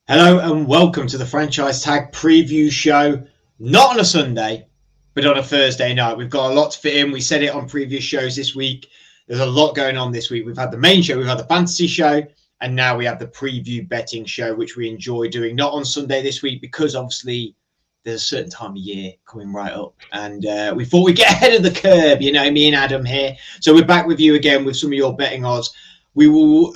Hello and welcome to the Franchise Tag preview show. Not on a Sunday, but on a Thursday night. We've got a lot to fit in. We said it on previous shows this week. There's a lot going on this week. We've had the main show, we've had the fantasy show, and now we have the preview betting show, which we enjoy doing. Not on Sunday this week because obviously there's a certain time of year coming right up, and we thought we'd get ahead of the curve. You know, me and Adam here. So we're back with you again with some of your betting odds. We will,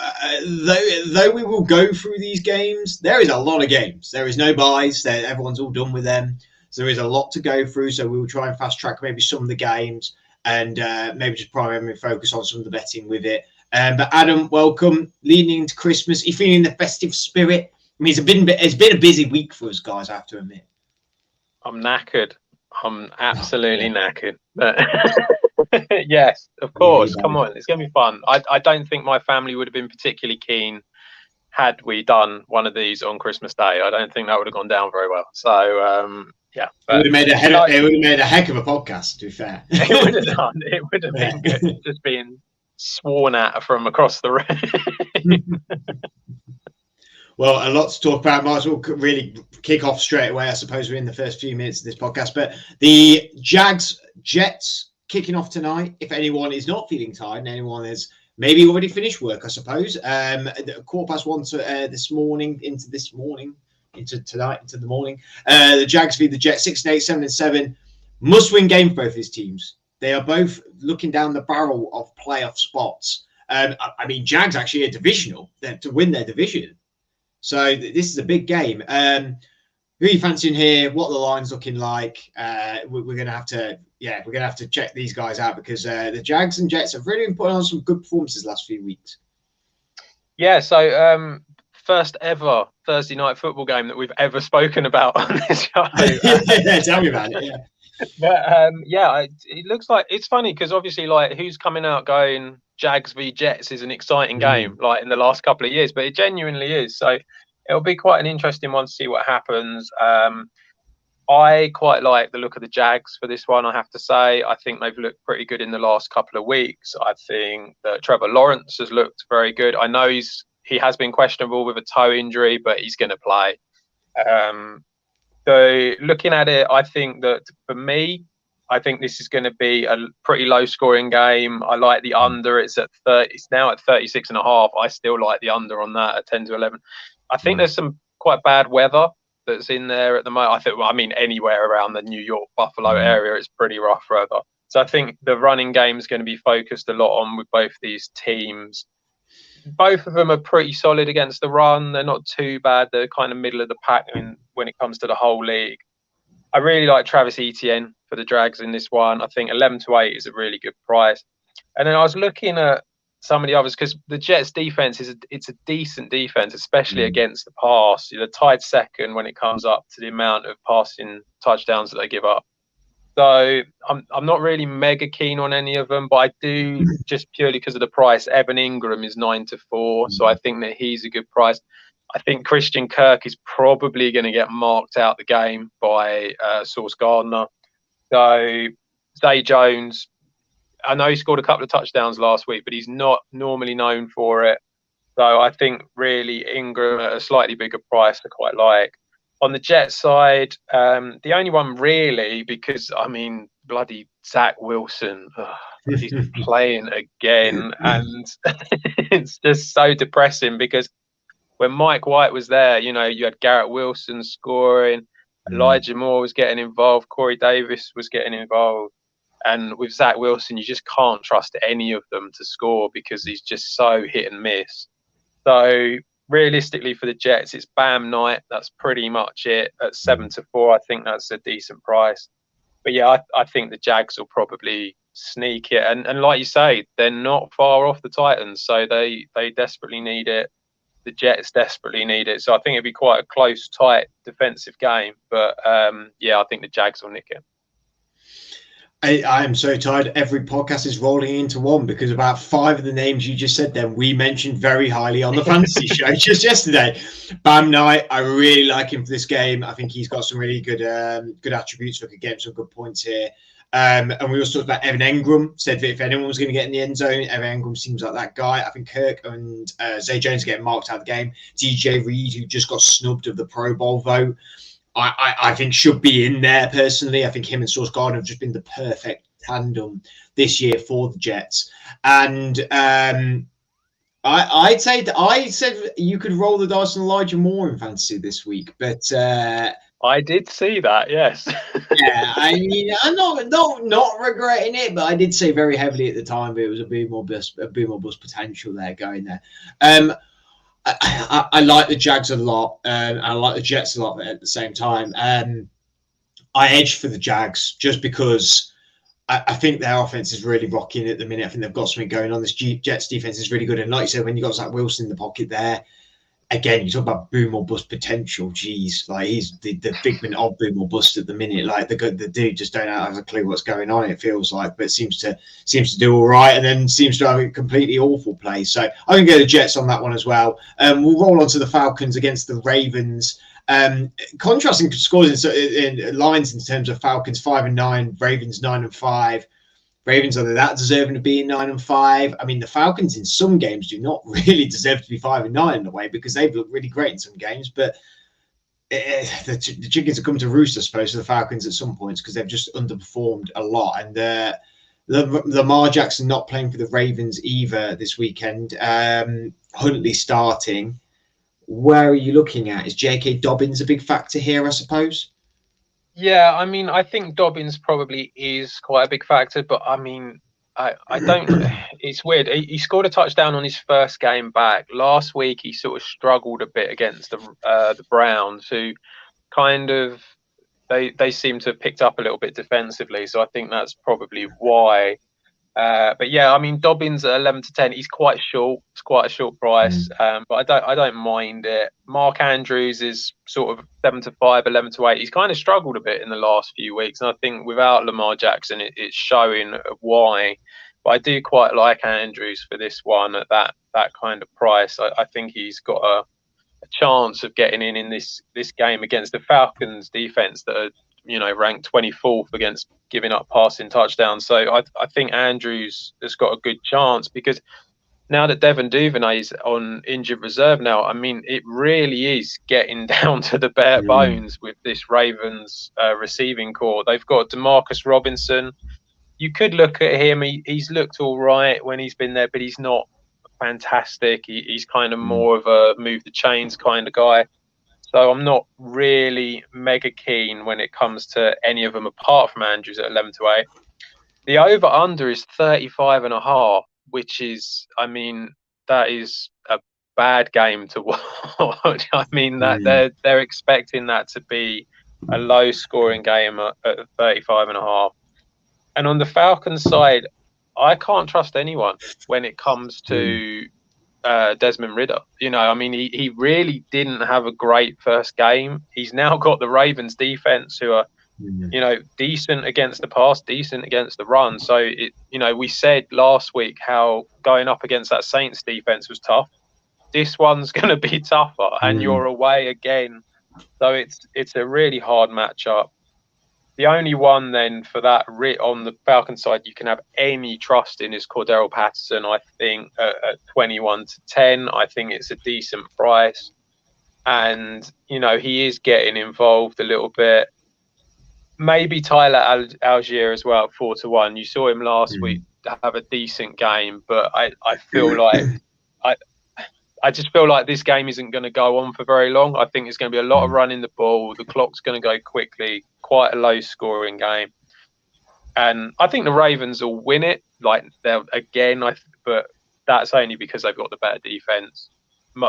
though we will go through these games, there is a lot of games. There is no buys. Everyone's all done with them. So there is a lot to go through. So we will try and fast track maybe some of the games and maybe just primarily focus on some of the betting with it. But Adam, welcome. Leading into Christmas, you feeling the festive spirit? I mean, it's been a busy week for us guys, I have to admit. I'm knackered. I'm absolutely knackered. But yes, of course. Come on, it's going to be fun. I don't think my family would have been particularly keen had we done one of these on Christmas Day. I don't think that would have gone down very well. So yeah, it would have made a heck of a podcast. To be fair, it would have done. It would have been good, just being sworn at from across the room. Well, a lot to talk about. Might as well really kick off straight away. I suppose we're in the first few minutes of this podcast. But the Jags-Jets kicking off tonight. If anyone is not feeling tired and anyone has maybe already finished work, I suppose. 1:15 this morning, into tonight, into the morning. The Jags feed the Jets 6-8, 7-7. Must-win game for both these teams. They are both looking down the barrel of playoff spots. I mean, Jags actually are divisional to win their division. So this is a big game. Who are you fancying here? What are the lines looking like? We're going to have to check these guys out because the Jags and Jets have really been putting on some good performances the last few weeks. Yeah. So first ever Thursday night football game that we've ever spoken about on this show. Tell me about it. Yeah. But it looks like it's funny because obviously, like, who's coming out going Jags v Jets is an exciting game, like in the last couple of years, but it genuinely is. So it'll be quite an interesting one to see what happens. I quite like the look of the Jags for this one, I have to say. I think they've looked pretty good in the last couple of weeks. I think that Trevor Lawrence has looked very good. I know he has been questionable with a toe injury, but he's going to play. So looking at it, I think that for me, I think this is going to be a pretty low scoring game. I like the under. It's now at 36.5. I still like the under on that at 10-11. I think there's some quite bad weather that's in there at the moment. I mean, anywhere around the New York, Buffalo area, it's pretty rough weather. So I think the running game is going to be focused a lot on with both these teams. Both of them are pretty solid against the run. They're not too bad. They're kind of middle of the pack when it comes to the whole league. I really like Travis Etienne for the Jags in this one. I think 11-8 is a really good price. And then I was looking at some of the others because the Jets defense it's a decent defense, especially against the pass. They're tied second when it comes up to the amount of passing touchdowns that they give up. So I'm not really mega keen on any of them, but I do just purely because of the price. Evan Ingram is 9-4, so I think that he's a good price. I think Christian Kirk is probably going to get marked out the game by Sauce Gardner. So Zay Jones, I know he scored a couple of touchdowns last week, but he's not normally known for it. So I think really Ingram at a slightly bigger price I quite like. On the Jets side, the only one really, because, I mean, bloody Zach Wilson, he's playing again. And it's just so depressing because when Mike White was there, you know, you had Garrett Wilson scoring, Elijah Moore was getting involved, Corey Davis was getting involved. And with Zach Wilson, you just can't trust any of them to score because he's just so hit and miss. So realistically for the Jets, it's Bam night. That's pretty much it at 7-4. I think that's a decent price. But yeah, I think the Jags will probably sneak it. And like you say, they're not far off the Titans. So they desperately need it. The Jets desperately need it. So I think it'd be quite a close, tight defensive game. But yeah, I think the Jags will nick it. I am so tired. Every podcast is rolling into one because about 5 of the names you just said then we mentioned very highly on the fantasy show just yesterday. Bam Knight, I really like him for this game. I think he's got some really good attributes. We could get some good points here. And we also talked about Evan Engram, said that if anyone was going to get in the end zone, Evan Engram seems like that guy. I think Kirk and Zay Jones are getting marked out of the game. DJ Reed, who just got snubbed of the Pro Bowl vote, I think should be in there personally. I think him and Sauce Gardner have just been the perfect tandem this year for the Jets. And I said you could roll the dice on Elijah Moore in fantasy this week, but I did see that. Yes. yeah, I mean, I'm not regretting it, but I did say very heavily at the time, but it was a bit more bust potential there going there. I like the Jags a lot, and I like the Jets a lot at the same time. I edge for the Jags just because I think their offense is really rocking at the minute. I think they've got something going on. This Jets defense is really good, and like you said, when you got Zach Wilson in the pocket there. Again, you talk about boom or bust potential. Geez, like he's the figment of boom or bust at the minute. Like the dude just don't have a clue what's going on. It feels like, but seems to do all right, and then seems to have a completely awful play. So I'm going to go the Jets on that one as well. We'll roll on to the Falcons against the Ravens. Contrasting scores in lines in terms of Falcons 5-9, Ravens 9-5. Ravens are that deserving of being 9-5. I mean, the Falcons in some games do not really deserve to be 5-9 in a way because they've looked really great in some games. But the chickens have come to roost, I suppose, for the Falcons at some points because they've just underperformed a lot. And Lamar Jackson not playing for the Ravens either this weekend. Huntley starting. Where are you looking at? Is J.K. Dobbins a big factor here, I suppose? Yeah, I mean, I think Dobbins probably is quite a big factor, but I mean, I don't. It's weird. He scored a touchdown on his first game back. Last week, he sort of struggled a bit against the Browns, who kind of they seem to have picked up a little bit defensively. So I think that's probably why. But yeah, I mean, Dobbins at 11-10, he's quite short. It's quite a short price, but I don't mind it. Mark Andrews is sort of 7-5, 11-8. He's kind of struggled a bit in the last few weeks, and I think without Lamar Jackson, it's showing why. But I do quite like Andrews for this one at that kind of price. I think he's got a chance of getting in this game against the Falcons defense that are ranked 24th against giving up passing touchdowns. So I think Andrews has got a good chance because now that Devin Duvernay is on injured reserve now, I mean, it really is getting down to the bare bones with this Ravens receiving core. They've got Demarcus Robinson. You could look at him. He's looked all right when he's been there, but he's not fantastic. He's kind of more of a move the chains kind of guy. So I'm not really mega keen when it comes to any of them apart from Andrews at 11-8. The over-under is 35.5, which is, I mean, that is a bad game to watch. I mean, that they're expecting that to be a low-scoring game at 35.5. And on the Falcons side, I can't trust anyone when it comes to Desmond Ridder. I mean, he really didn't have a great first game. He's now got the Ravens defense who are, decent against the pass, decent against the run. So, we said last week how going up against that Saints defense was tough. This one's going to be tougher, and you're away again. So it's a really hard matchup. The only one then for that on the Falcon side you can have any trust in is Cordero Patterson. I think at 21-10, I think it's a decent price. And, he is getting involved a little bit. Maybe Tyler Algier as well at 4-1. You saw him last week have a decent game, but I feel like I just feel like this game isn't going to go on for very long. I think it's going to be a lot of running the ball. The clock's going to go quickly. Quite a low-scoring game, and I think the Ravens will win it. Like they'll again, but that's only because they've got the better defense.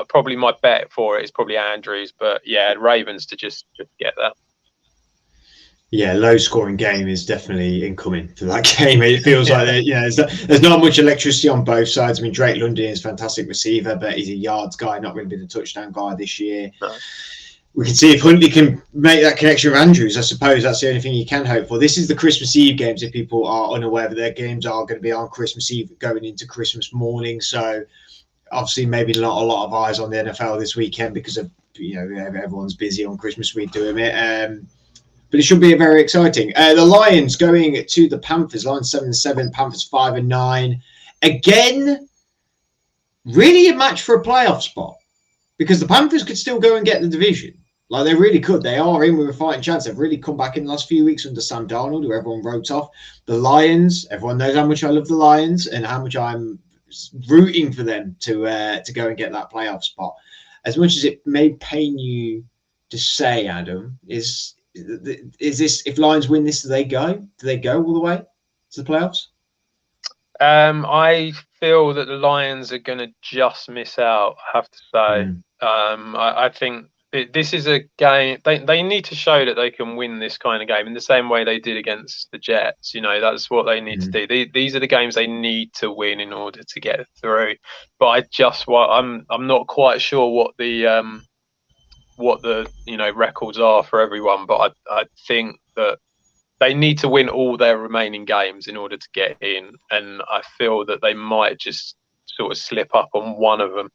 Probably my bet for it is probably Andrews, but yeah, Ravens to just get that. Yeah, low-scoring game is definitely incoming for that game. It feels like there's not much electricity on both sides. I mean, Drake London is a fantastic receiver, but he's a yards guy, not really been a touchdown guy this year. No. We can see if Huntley can make that connection with Andrews. I suppose that's the only thing you can hope for. This is the Christmas Eve games. If people are unaware that their games are going to be on Christmas Eve going into Christmas morning. So obviously maybe not a lot of eyes on the NFL this weekend because of, everyone's busy on Christmas week doing it. but it should be very exciting. The Lions going to the Panthers. Lions 7-7, Panthers 5-9. Again, really a match for a playoff spot because the Panthers could still go and get the division. Like they really could. They are in with a fighting chance. They've really come back in the last few weeks under Sam Darnold, who everyone wrote off. The Lions, everyone knows how much I love the Lions and how much I'm rooting for them to go and get that playoff spot. As much as it may pain you to say, Adam, is this, if Lions win this, do they go? Do they go all the way to the playoffs? I feel that the Lions are going to just miss out, I have to say. I think this is a game, they need to show that they can win this kind of game in the same way they did against the Jets. You know, that's what they need to do. These are the games they need to win in order to get through. But I'm not quite sure what the records are for everyone, but I think that they need to win all their remaining games in order to get in, and I feel that they might just sort of slip up on one of them.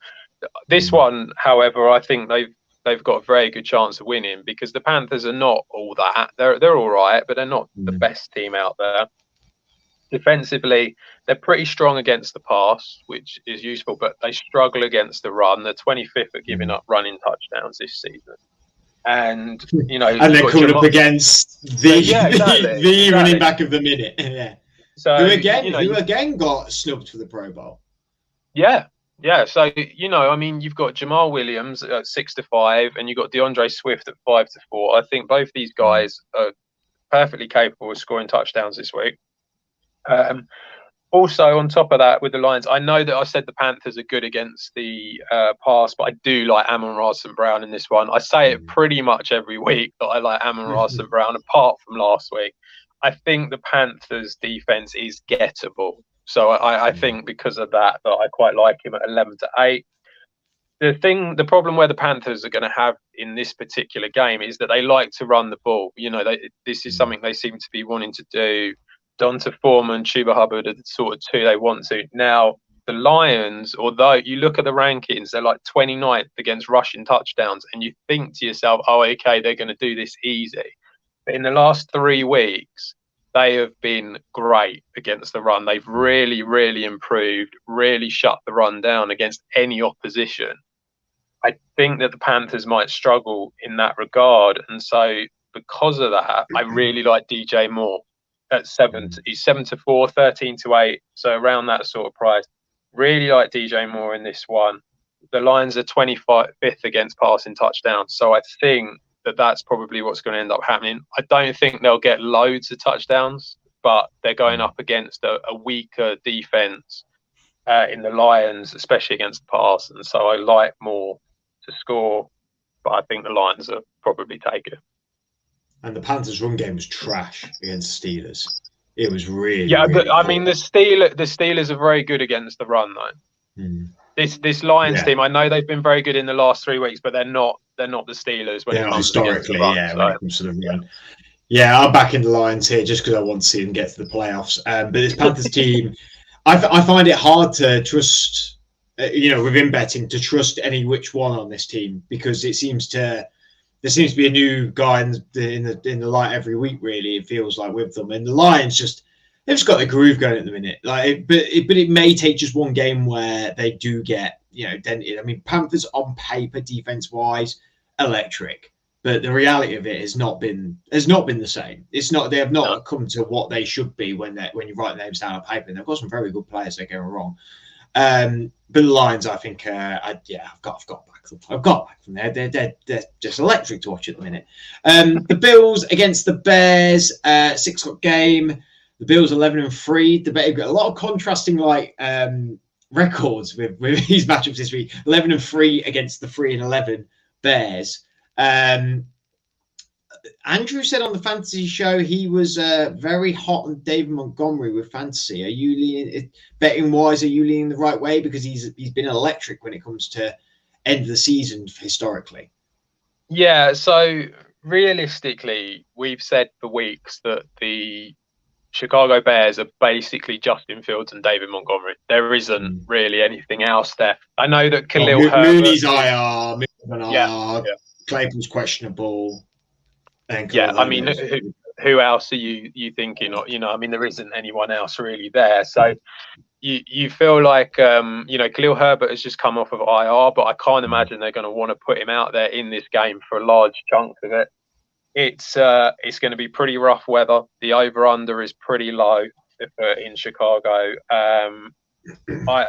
This one, however, I think they've got a very good chance of winning because the Panthers are not all that. They're all right, but they're not the best team out there. Defensively, they're pretty strong against the pass, which is useful, but they struggle against the run. They're 25th at giving up running touchdowns this season. And, you know, and they're coming up against the running back of the minute. Yeah. So who again got snubbed for the Pro Bowl. Yeah. Yeah. So, you know, I mean, you've got Jamal Williams at 6-5 and you've got DeAndre Swift at 5-4. I think both these guys are perfectly capable of scoring touchdowns this week. Also, on top of that, with the Lions, I know that I said the Panthers are good against the pass, but I do like Amon-Ra St. Brown in this one. I say it pretty much every week that I like Amon-Ra St. Brown, apart from last week. I think the Panthers' defense is gettable. So I think because of that I quite like him at 11-8. The problem where the Panthers are going to have in this particular game is that they like to run the ball. You know, this is something they seem to be wanting to do. Donta Foreman, Chuba Hubbard are the sort of two they want to. Now, the Lions, although you look at the rankings, they're like 29th against rushing touchdowns, and you think to yourself, oh, okay, they're going to do this easy. But in the last 3 weeks, they have been great against the run. They've really, really improved, really shut the run down against any opposition. I think that the Panthers might struggle in that regard. And so because of that, I really like DJ Moore. At 7, he's 7-4, 13-8, so around that sort of price. Really like DJ Moore in this one. The Lions are 25th against passing touchdowns, so I think that that's probably what's going to end up happening. I don't think they'll get loads of touchdowns, but they're going up against a weaker defense in the Lions, especially against the pass, and so I like Moore to score, but I think the Lions will probably take it. And the Panthers' run game was trash against the Steelers. It was really but I mean the Steelers are very good against the run though. This Lions team, I know they've been very good in the last 3 weeks, but they're not the Steelers when it comes historically, run, when it comes to the run. Yeah, I'm backing the Lions here just because I want to see them get to the playoffs. But this Panthers team, I find it hard to trust, within betting, to trust any which one on this team because there seems to be a new guy in the light every week. Really, it feels like with them, and the Lions they've just got the groove going at the minute. But it may take just one game where they do get dented. I mean, Panthers on paper, defense wise, electric, but the reality of it has not been the same. It's not. They have not come to what they should be when you write names down on paper. And they've got some very good players. Don't get me wrong. But the Lions, I think, I've got back them. I've got back from there. They're just electric to watch at the minute. The Bills against the Bears, 6 o'clock game. The Bills 11-3. The Bears got a lot of contrasting records with these matchups this week. 11-3 against the 3-11 Bears. Andrew said on the fantasy show he was very hot on David Montgomery with fantasy. Are you leaning, betting wise? Are you leaning the right way because he's been electric when it comes to end of the season historically? Yeah. So realistically, we've said for weeks that the Chicago Bears are basically Justin Fields and David Montgomery. There isn't really anything else there. I know that Khalil Herbert. Mooney's IR, Claypool's questionable. And Yeah, I Colorado mean, knows. who else are you thinking? Or, you know, I mean, there isn't anyone else really there. So you feel like you know, Khalil Herbert has just come off of IR, but I can't imagine they're going to want to put him out there in this game for a large chunk of it. It's going to be pretty rough weather. The over under is pretty low if in Chicago.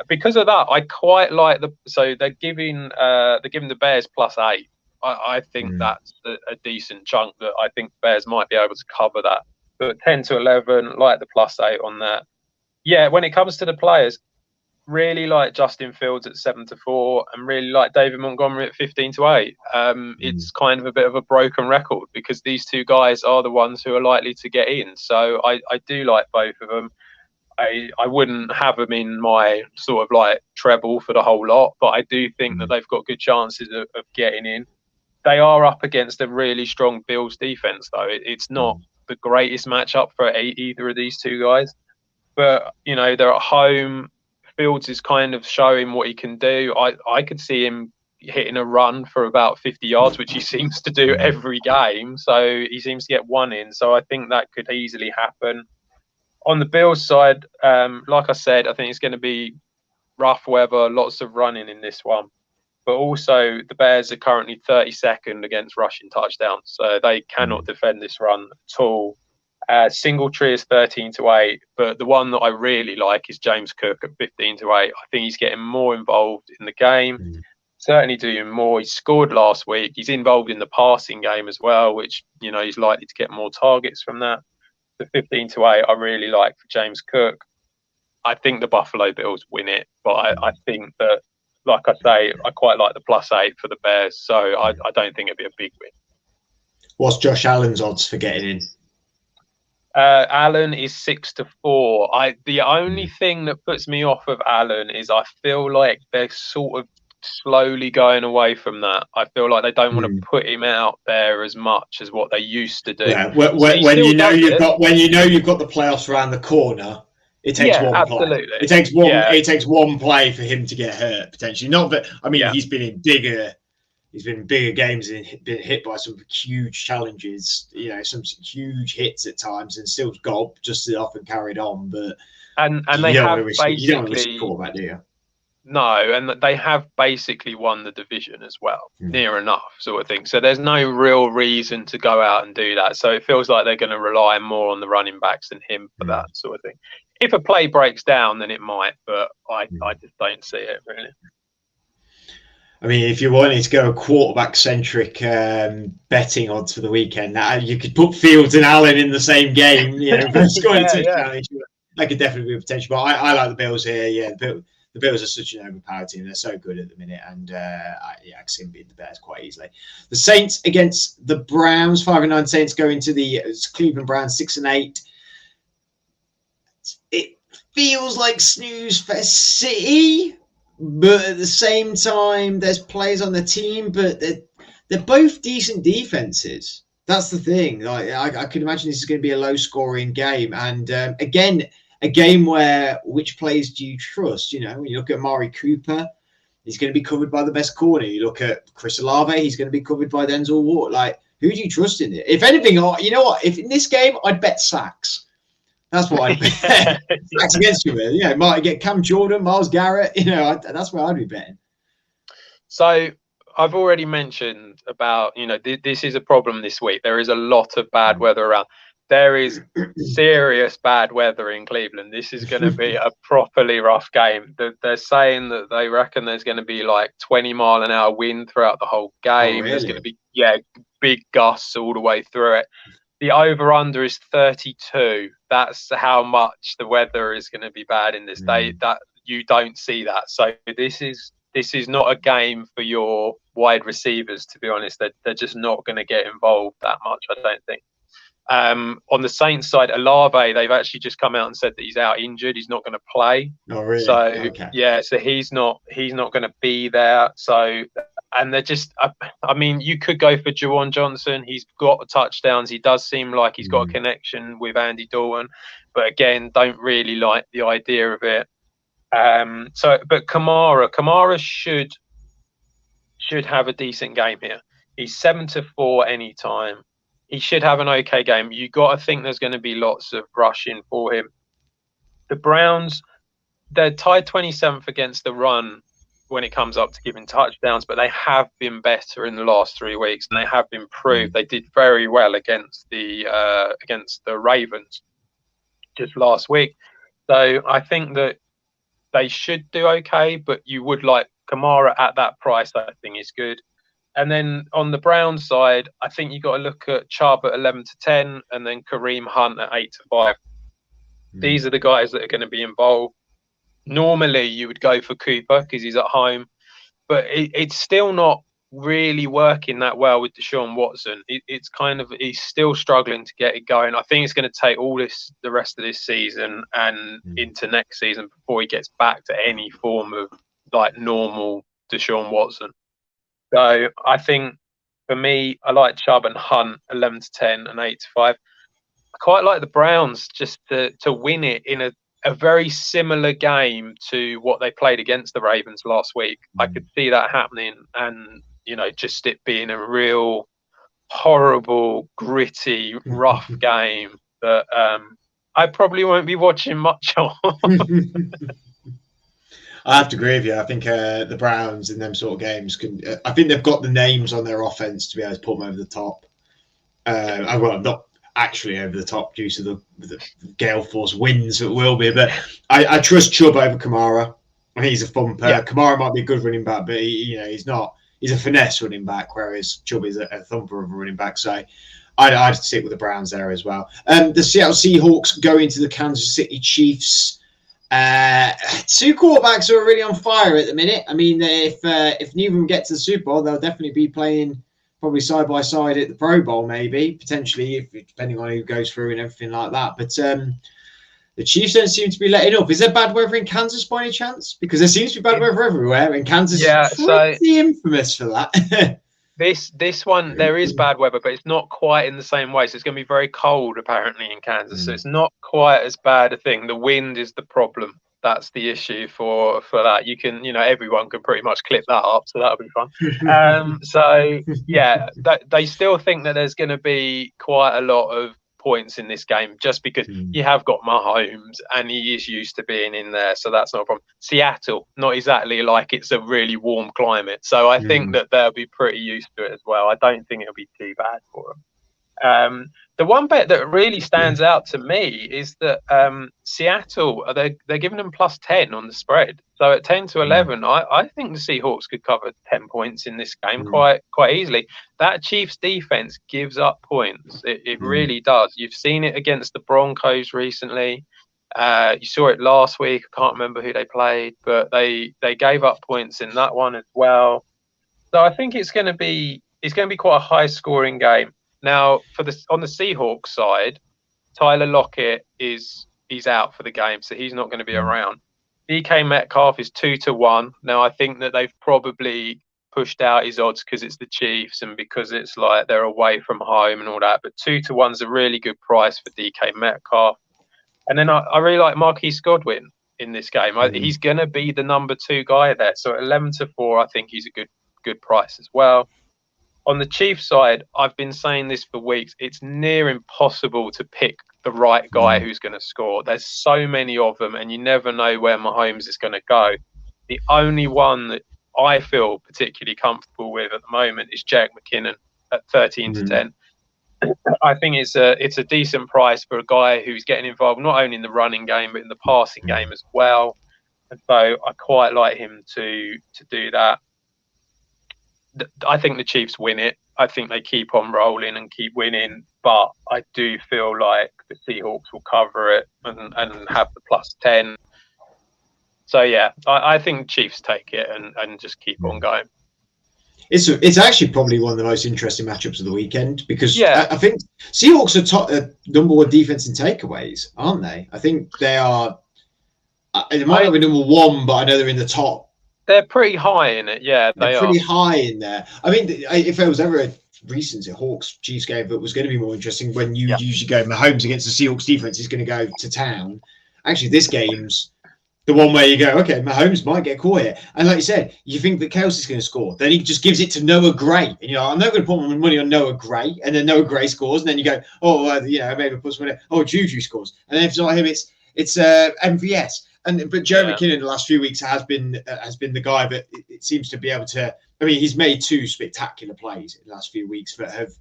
Because of that, I quite like they're giving the Bears +8. I think that's a decent chunk that I think the Bears might be able to cover that. But 10 to 11, like the +8 on that. Yeah, when it comes to the players, really like Justin Fields at 7-4, and really like David Montgomery at 15-8. It's kind of a bit of a broken record because these two guys are the ones who are likely to get in. So I do like both of them. I wouldn't have them in my sort of like treble for the whole lot, but I do think that they've got good chances of getting in. They are up against a really strong Bills defense, though. It's not the greatest matchup for either of these two guys, but you know, they're at home. Fields is kind of showing what he can do. I could see him hitting a run for about 50 yards, which he seems to do every game. So he seems to get one in. So I think that could easily happen. On the Bills side, like I said, I think it's going to be rough weather, lots of running in this one. But also, the Bears are currently 32nd against rushing touchdowns, so they cannot defend this run at all. Singletary is 13-8, but the one that I really like is James Cook at 15-8. I think he's getting more involved in the game, certainly doing more. He scored last week. He's involved in the passing game as well, which, you know, he's likely to get more targets from that. The 15-8 I really like for James Cook. I think the Buffalo Bills win it, but I think that, like I say, I quite like the +8 for the Bears, so I don't think it'd be a big win. What's Josh Allen's odds for getting in? Allen is 6-4. The only thing that puts me off of Allen is I feel like they're sort of slowly going away from that. I feel like they don't want to put him out there as much as what they used to do. Yeah, when you know you've got the playoffs around the corner, it takes one play. It takes one. Yeah. It takes one play for him to get hurt potentially. Not that I mean, he's been in bigger games and been hit by some huge challenges. You know, some huge hits at times, and still got just as often carried on. But and they have basically you don't want to risk a quarterback, do you? No, and they have basically won the division as well, near enough sort of thing. So there's no real reason to go out and do that. So it feels like they're going to rely more on the running backs than him for that sort of thing. If a play breaks down, then it might, but I just don't see it really. I mean, if you wanted to go quarterback-centric betting odds for the weekend, you could put Fields and Allen in the same game. You know, that could definitely be a potential. But I like the Bills here. Yeah, the Bills are such an overpowered team. They're so good at the minute, and I can see them beating the Bears quite easily. The Saints against the Browns. 5-9 Saints go into the Cleveland Browns 6-8. It feels like snooze fest city. But at the same time, there's players on the team, but they're both decent defenses. That's the thing. I could imagine this is going to be a low-scoring game. And again, a game where which players do you trust? You know, when you look at Amari Cooper, he's going to be covered by the best corner. You look at Chris Olave, he's going to be covered by Denzel Ward. Like, who do you trust in it? If anything, you know what? If in this game, I'd bet sacks. That's what I'd bet. Sacks against you, man. You know, might get Cam Jordan, Myles Garrett. You know, that's where I'd be betting. So I've already mentioned about, you know, this is a problem this week. There is a lot of bad weather around. There is serious bad weather in Cleveland. This is going to be a properly rough game. They're saying that they reckon there's going to be like 20-mile-an-hour wind throughout the whole game. Really? There's going to be, big gusts all the way through it. The over-under is 32. That's how much the weather is going to be bad in this day. That you don't see that. So this is not a game for your wide receivers, to be honest. They're just not going to get involved that much, I don't think. On the Saints side, Olave, they've actually just come out and said that he's out injured. He's not going to play. Oh, really? So okay. So he's not going to be there. So, and they're just, I mean, you could go for Juwan Johnson. He's got touchdowns. He does seem like he's got a connection with Andy Dalton, but again, don't really like the idea of it. But Kamara should have a decent game here. He's 7-4 anytime. he should have an okay game. You got to think there's going to be lots of rushing for him. The Browns, they're tied 27th against the run when it comes up to giving touchdowns, but they have been better in the last 3 weeks, and they have improved. They did very well against the Ravens just last week. So I think that they should do okay, but you would like Kamara at that price. I think is good. And then on the Browns side, I think you got to look at Chubb at 11-10, and then Kareem Hunt at 8-5. These are the guys that are going to be involved. Normally, you would go for Cooper because he's at home, but it's still not really working that well with Deshaun Watson. It's kind of, he's still struggling to get it going. I think it's going to take the rest of this season and into next season before he gets back to any form of like normal Deshaun Watson. So I think for me, I like Chubb and Hunt 11-10 and 8-5. I quite like the Browns just to win it in a very similar game to what they played against the Ravens last week. I could see that happening, and just it being a real horrible, gritty, rough game that I probably won't be watching much of. I have to agree with you. I think the Browns in them sort of games can. I think they've got the names on their offense to be able to put them over the top. Well, not actually over the top due to the gale force winds that will be, but I trust Chubb over Kamara. I think he's a thumper. Yeah. Kamara might be a good running back, but he's not. He's a finesse running back, whereas Chubb is a thumper of a running back. So I'd stick with the Browns there as well. The Seattle Seahawks go into the Kansas City Chiefs. Two quarterbacks who are really on fire at the minute. I mean, if neither of them get to the Super Bowl, they'll definitely be playing probably side by side at the Pro Bowl, maybe potentially, depending on who goes through and everything like that. But the Chiefs don't seem to be letting up. Is there bad weather in Kansas by any chance? Because there seems to be bad weather everywhere, and Kansas is pretty infamous for that. This one, there is bad weather, but it's not quite in the same way. So it's going to be very cold, apparently, in Kansas. So it's not quite as bad a thing. The wind is the problem. That's the issue for that. You can, everyone can pretty much clip that up, so that'll be fun. So, yeah, they still think that there's going to be quite a lot of points in this game just because you have got Mahomes and he is used to being in there, so that's not a problem. Seattle, not exactly like it's a really warm climate, so I think that they'll be pretty used to it as well. I don't think it'll be too bad for them. The one bet that really stands out to me is that Seattle, they're giving them +10 on the spread. So at 10-11, I think the Seahawks could cover 10 points in this game quite easily. That Chiefs defense gives up points. It really does. You've seen it against the Broncos recently. You saw it last week. I can't remember who they played, but they gave up points in that one as well. So I think it's going to be quite a high scoring game. Now, on the Seahawks side, Tyler Lockett he's out for the game, so he's not going to be around. DK Metcalf is 2-1. Now, I think that they've probably pushed out his odds because it's the Chiefs and because it's like they're away from home and all that. But 2-1 is a really good price for DK Metcalf. And then I really like Marquise Godwin in this game. He's going to be the number 2 guy there. So at 11-4, I think he's a good price as well. On the Chiefs side, I've been saying this for weeks. It's near impossible to pick the right guy who's going to score. There's so many of them, and you never know where Mahomes is going to go. The only one that I feel particularly comfortable with at the moment is Jerick McKinnon at 13-10. I think it's a decent price for a guy who's getting involved not only in the running game but in the passing game as well. And so I quite like him to do that. I think the Chiefs win it. I think they keep on rolling and keep winning, but I do feel like the Seahawks will cover it and have the +10. So yeah, I think Chiefs take it and just keep on going. It's actually probably one of the most interesting matchups of the weekend because I think Seahawks are number 1 defense in takeaways, aren't they? I think they are. They might not be number 1, but I know they're in the top. They're pretty high in it, yeah. They're pretty high in there. I mean, if there was ever a recent Hawks-Chiefs game that was going to be more interesting when you usually go Mahomes against the Seahawks defense is going to go to town. Actually, this game's The one where you go, okay, Mahomes might get caught here. And like you said, you think that Kelsey's going to score. Then he just gives it to Noah Gray. And, I'm not going to put my money on Noah Gray. And then Noah Gray scores. And then you go, maybe put someone in. Oh, Juju scores. And then if it's not him, it's MVS. But Joe McKinnon in the last few weeks has been the guy that it seems to be able to. I mean, he's made 2 spectacular plays in the last few weeks that have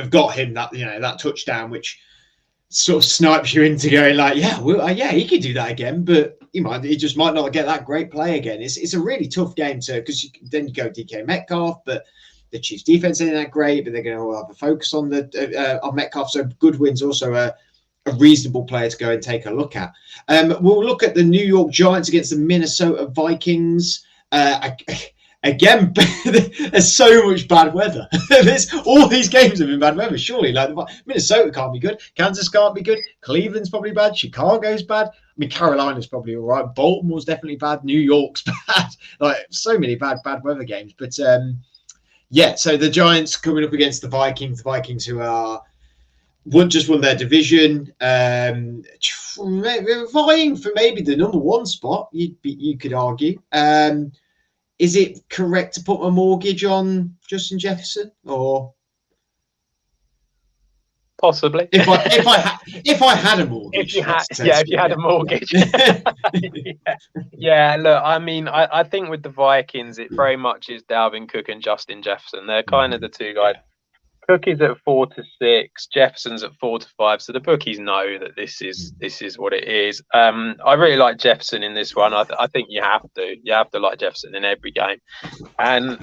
got him that touchdown, which sort of snipes you into going like, he could do that again, but he just might not get that great play again. It's a really tough game because then you go DK Metcalf, but the Chiefs defense isn't that great, but they're going to have a focus on on Metcalf. So Goodwin's also a reasonable player to go and take a look at. We'll look at the New York Giants against the Minnesota Vikings. Again, there's so much bad weather. All these games have been bad weather, surely. Like Minnesota can't be good. Kansas can't be good. Cleveland's probably bad. Chicago's bad. I mean, Carolina's probably all right. Baltimore's definitely bad. New York's bad. Like, so many bad weather games. But, so the Giants coming up against the Vikings. The Vikings who just won their division. Vying for maybe the number 1 spot, you could argue. Is it correct to put a mortgage on Justin Jefferson, or possibly? If I had a mortgage, if you had a mortgage. Look, I mean, I think with the Vikings, it very much is Dalvin Cook and Justin Jefferson. They're kind of the 2 guys. Cook is at 4-6, Jefferson's at 4-5. So the bookies know that this is what it is. I really like Jefferson in this one. I think you have to like Jefferson in every game. And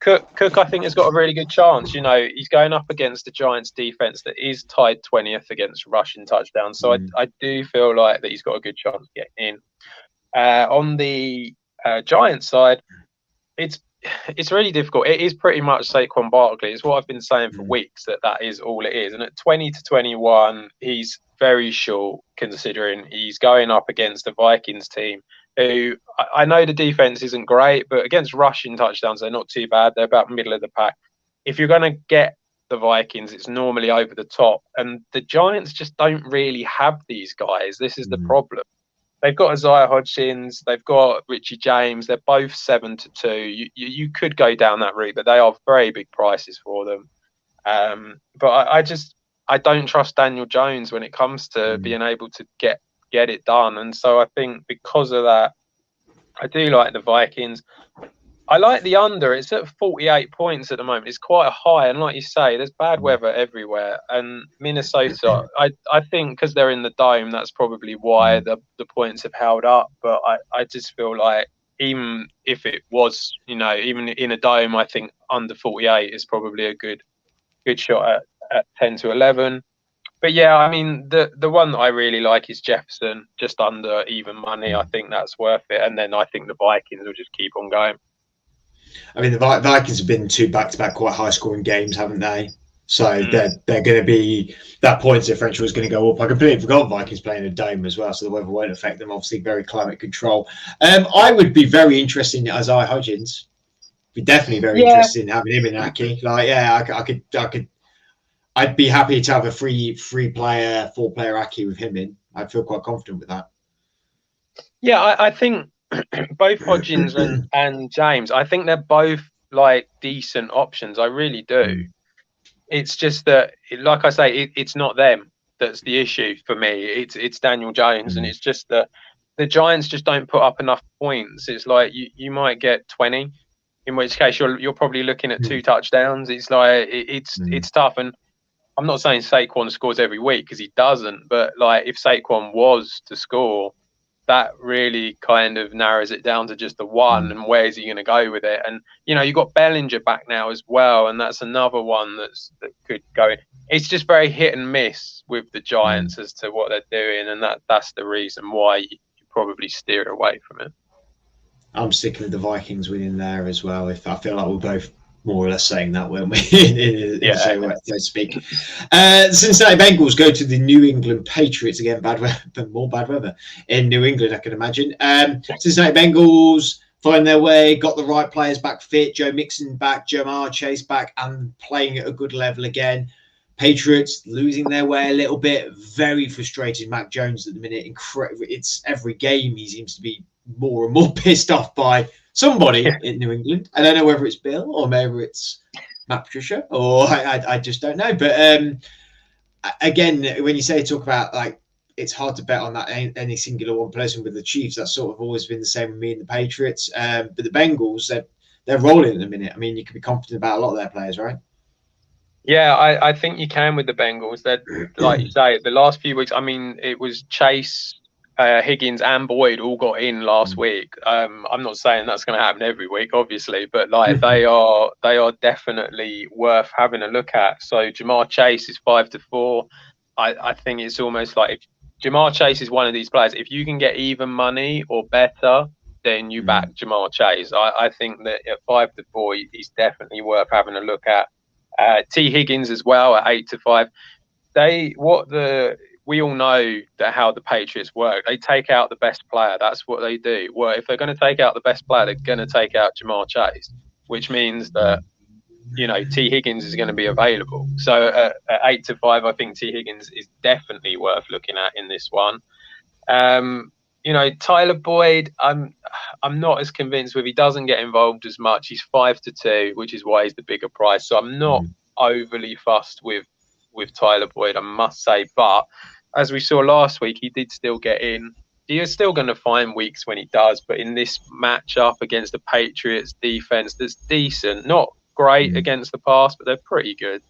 Cook I think has got a really good chance. He's going up against the Giants defense that is tied 20th against rushing touchdowns. So I do feel like that he's got a good chance of getting in. On the Giants side, it's really difficult. It is pretty much Saquon Barkley. It's what I've been saying for weeks, that is all it is. And at 20-21, he's very short, considering he's going up against the Vikings team, who I know the defense isn't great, but against rushing touchdowns, they're not too bad. They're about middle of the pack. If you're going to get the Vikings, it's normally over the top. And the Giants just don't really have these guys. This is the problem. They've got Isaiah Hodgins. They've got Richie James. They're both 7-2. You could go down that route, but they are very big prices for them. But I don't trust Daniel Jones when it comes to being able to get it done. And so I think because of that, I do like the Vikings. I like the under. It's at 48 points at the moment. It's quite high. And like you say, there's bad weather everywhere. And Minnesota, I think because they're in the dome, that's probably why the points have held up. But I just feel like even if it was, even in a dome, I think under 48 is probably a good shot at 10-11. But yeah, I mean, the one that I really like is Jefferson, just under even money. I think that's worth it. And then I think the Vikings will just keep on going. I mean, the Vikings have been 2 back-to-back quite high-scoring games, haven't they? So they're going to be, that points differential is going to go up. I completely forgot Vikings playing a dome as well, so the weather won't affect them. Obviously, very climate control. I would be very interested in Isaiah Hodgins. Be definitely very interested in having him in Aki. I'd be happy to have a free player, 4-player Aki with him in. I'd feel quite confident with that. Yeah, I think both Hodgins and James, I think they're both like decent options. I really do. It's just that, like I say, it's not them that's the issue for me. It's Daniel Jones, and it's just that the Giants just don't put up enough points. It's like you might get 20, in which case you're probably looking at 2 touchdowns. It's like it's tough. And I'm not saying Saquon scores every week, because he doesn't. But like if Saquon was to score, that really kind of narrows it down to just the one, and where is he going to go with it? And you've got Bellinger back now as well, and that's another one that could go in. It's just very hit and miss with the Giants as to what they're doing, and that's the reason why you probably steer away from it. I'm sticking with the Vikings winning there as well. If I feel like we're both more or less saying that, weren't we? So to speak. Cincinnati Bengals go to the New England Patriots again. Bad weather, more bad weather in New England, I can imagine. Cincinnati Bengals find their way, got the right players back fit. Joe Mixon back, Jamar Chase back, and playing at a good level again. Patriots losing their way a little bit. Very frustrated. Mac Jones at the minute. It's every game he seems to be more and more pissed off by somebody in New England. I don't know whether it's Bill or maybe it's Matt Patricia, or I just don't know. But again, when you talk about like, it's hard to bet on that any singular one person with the Chiefs. That's sort of always been the same with me and the Patriots. But the Bengals, they're rolling at the minute. I mean, you can be confident about a lot of their players, right? Yeah, I think you can with the Bengals. They're, like you say, the last few weeks, I mean, it was Chase, Higgins and Boyd all got in last week. I'm not saying that's going to happen every week, obviously, but like they are definitely worth having a look at. So Jamar Chase is 5-4. I think it's almost like if Jamar Chase is one of these players, if you can get even money or better, then you back Jamar Chase. I think that at 5-4, he's definitely worth having a look at. T Higgins as well at 8-5. We all know that how the Patriots work. They take out the best player. That's what they do. Well, if they're going to take out the best player, they're going to take out Jamar Chase, which means that, you know, T Higgins is going to be available. So at 8-5, I think T Higgins is definitely worth looking at in this one. You know, Tyler Boyd, I'm not as convinced with. He doesn't get involved as much. He's 5-2, which is why he's the bigger price. So I'm not overly fussed with Tyler Boyd, I must say. But as we saw last week, he did still get in. He is still going to find weeks when he does. But in this matchup against the Patriots defense, that's decent, not great against the pass, but they're pretty good.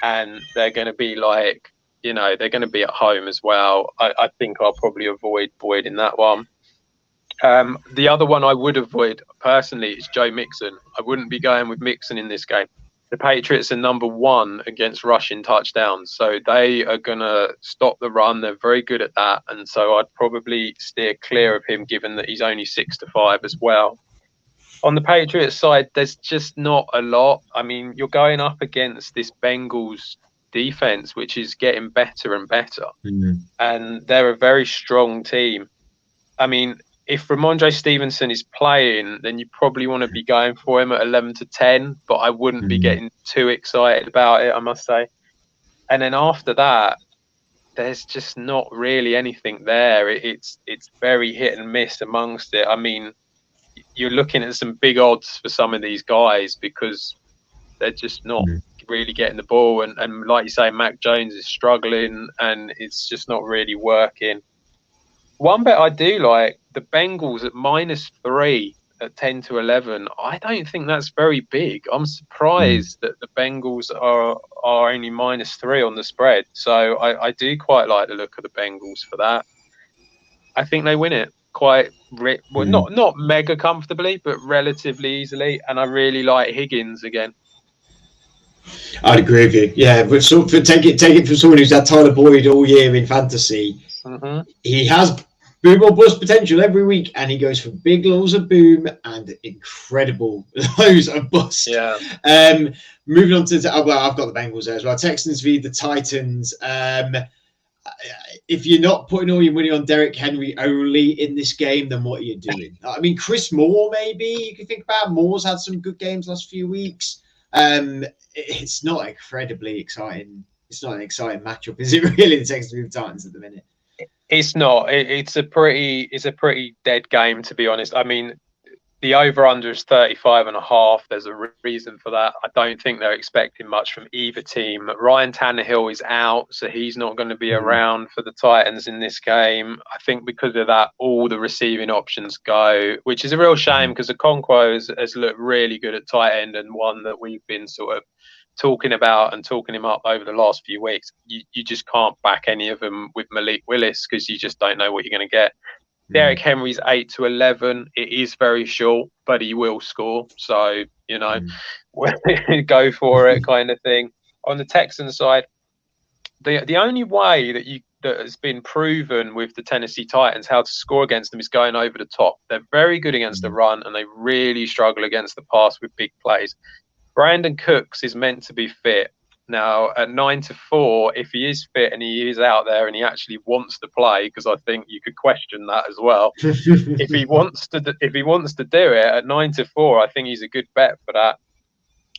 And they're going to be like, you know, they're going to be at home as well. I think I'll probably avoid Boyd in that one. The other one I would avoid personally is Joe Mixon. I wouldn't be going with Mixon in this game. The Patriots are number 1 against rushing touchdowns, so they are going to stop the run. They're very good at that, and so I'd probably steer clear of him, given that he's only 6-5 as well. On the Patriots side, there's just not a lot. I mean, you're going up against this Bengals defense, which is getting better and better, and they're a very strong team. I mean, if Ramondre Stevenson is playing, then you probably want to be going for him at 11-10, but I wouldn't be getting too excited about it, I must say. And then after that, there's just not really anything there. It's very hit and miss amongst it. I mean, you're looking at some big odds for some of these guys because they're just not really getting the ball. And like you say, Mac Jones is struggling and it's just not really working. One bet I do like, the Bengals at -3 at 10-11. I don't think that's very big. I'm surprised that the Bengals are only -3 on the spread. So I do quite like the look of the Bengals for that. I think they win it quite, not mega comfortably, but relatively easily. And I really like Higgins again. I'd agree with you. Yeah, but take it from someone who's had Tyler Boyd all year in fantasy. He has boom or bust potential every week, and he goes for big lows of boom and incredible lows of bust. Yeah. Moving on to I've got the Bengals there as well. Texans v the Titans. If you're not putting all your money on Derrick Henry only in this game, then what are you doing? I mean, Chris Moore, maybe you can think about. Moore's had some good games last few weeks. It's not incredibly exciting. It's not an exciting matchup, is it really? The Texans v the Titans at the minute. It's not. It's a pretty dead game, to be honest. I mean, the over/under is 35.5. There's a reason for that. I don't think they're expecting much from either team. Ryan Tannehill is out, so he's not going to be around for the Titans in this game. I think because of that, all the receiving options go, which is a real shame because Okonkwo has looked really good at tight end and one that we've been sort of talking about and talking him up over the last few weeks. You just can't back any of them with Malik Willis because you just don't know what you're going to get. Derrick Henry's 8-11. It is very short, but he will score. So, you know, go for it kind of thing. On the Texans side, the only way that has been proven with the Tennessee Titans how to score against them is going over the top. They're very good against the run and they really struggle against the pass with big plays. Brandon Cooks is meant to be fit. Now, at 9-4, if he is fit and he is out there and he actually wants to play, because I think you could question that as well. if he wants to do it at 9-4, I think he's a good bet for that.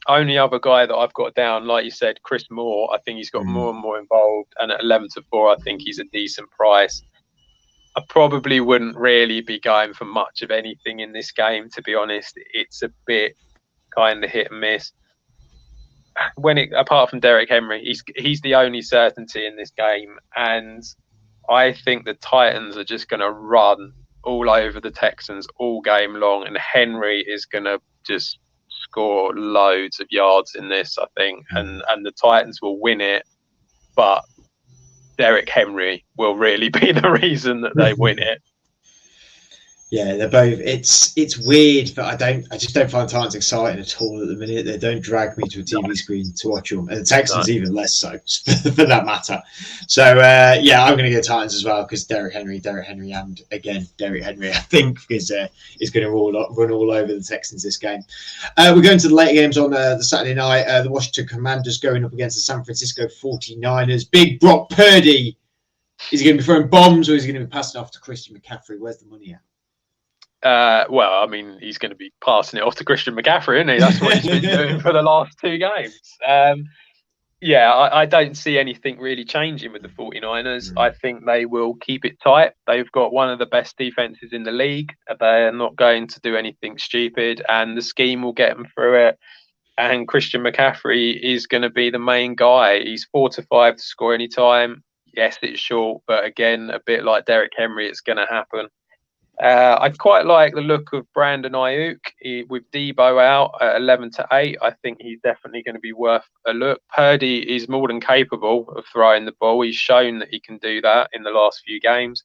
only other guy that I've got down, like you said, Chris Moore. I think he's got more and more involved, and at 11-4, I think he's a decent price. I probably wouldn't really be going for much of anything in this game, to be honest. It's a bit kind of hit and miss. Apart from Derrick Henry, he's the only certainty in this game, and I think the Titans are just going to run all over the Texans all game long, and Henry is going to just score loads of yards in this, I think, and the Titans will win it, but Derrick Henry will really be the reason that they win it. Yeah, they're both. It's weird, but I just don't find Titans exciting at all at the minute. They don't drag me to a TV screen to watch them, and the Texans even less so, for that matter. So yeah, I'm going to go Titans as well because Derrick Henry, and again Derrick Henry, I think is going to run all over the Texans this game. We're going to the later games on the Saturday night. The Washington Commanders going up against the San Francisco 49ers. Big Brock Purdy. Is he going to be throwing bombs or is he going to be passing off to Christian McCaffrey? Where's the money at? Well, I mean, he's going to be passing it off to Christian McCaffrey, isn't he? That's what he's been doing for the last 2 games. Yeah, I don't see anything really changing with the 49ers. I think they will keep it tight. They've got one of the best defenses in the league. They're not going to do anything stupid, and the scheme will get them through it. And Christian McCaffrey is going to be the main guy. He's 4-5 to score any time. Yes, it's short, but again, a bit like Derrick Henry, it's going to happen. I quite like the look of Brandon Ayuk with Debo out at 11-8. I think he's definitely going to be worth a look. Purdy is more than capable of throwing the ball. He's shown that he can do that in the last few games.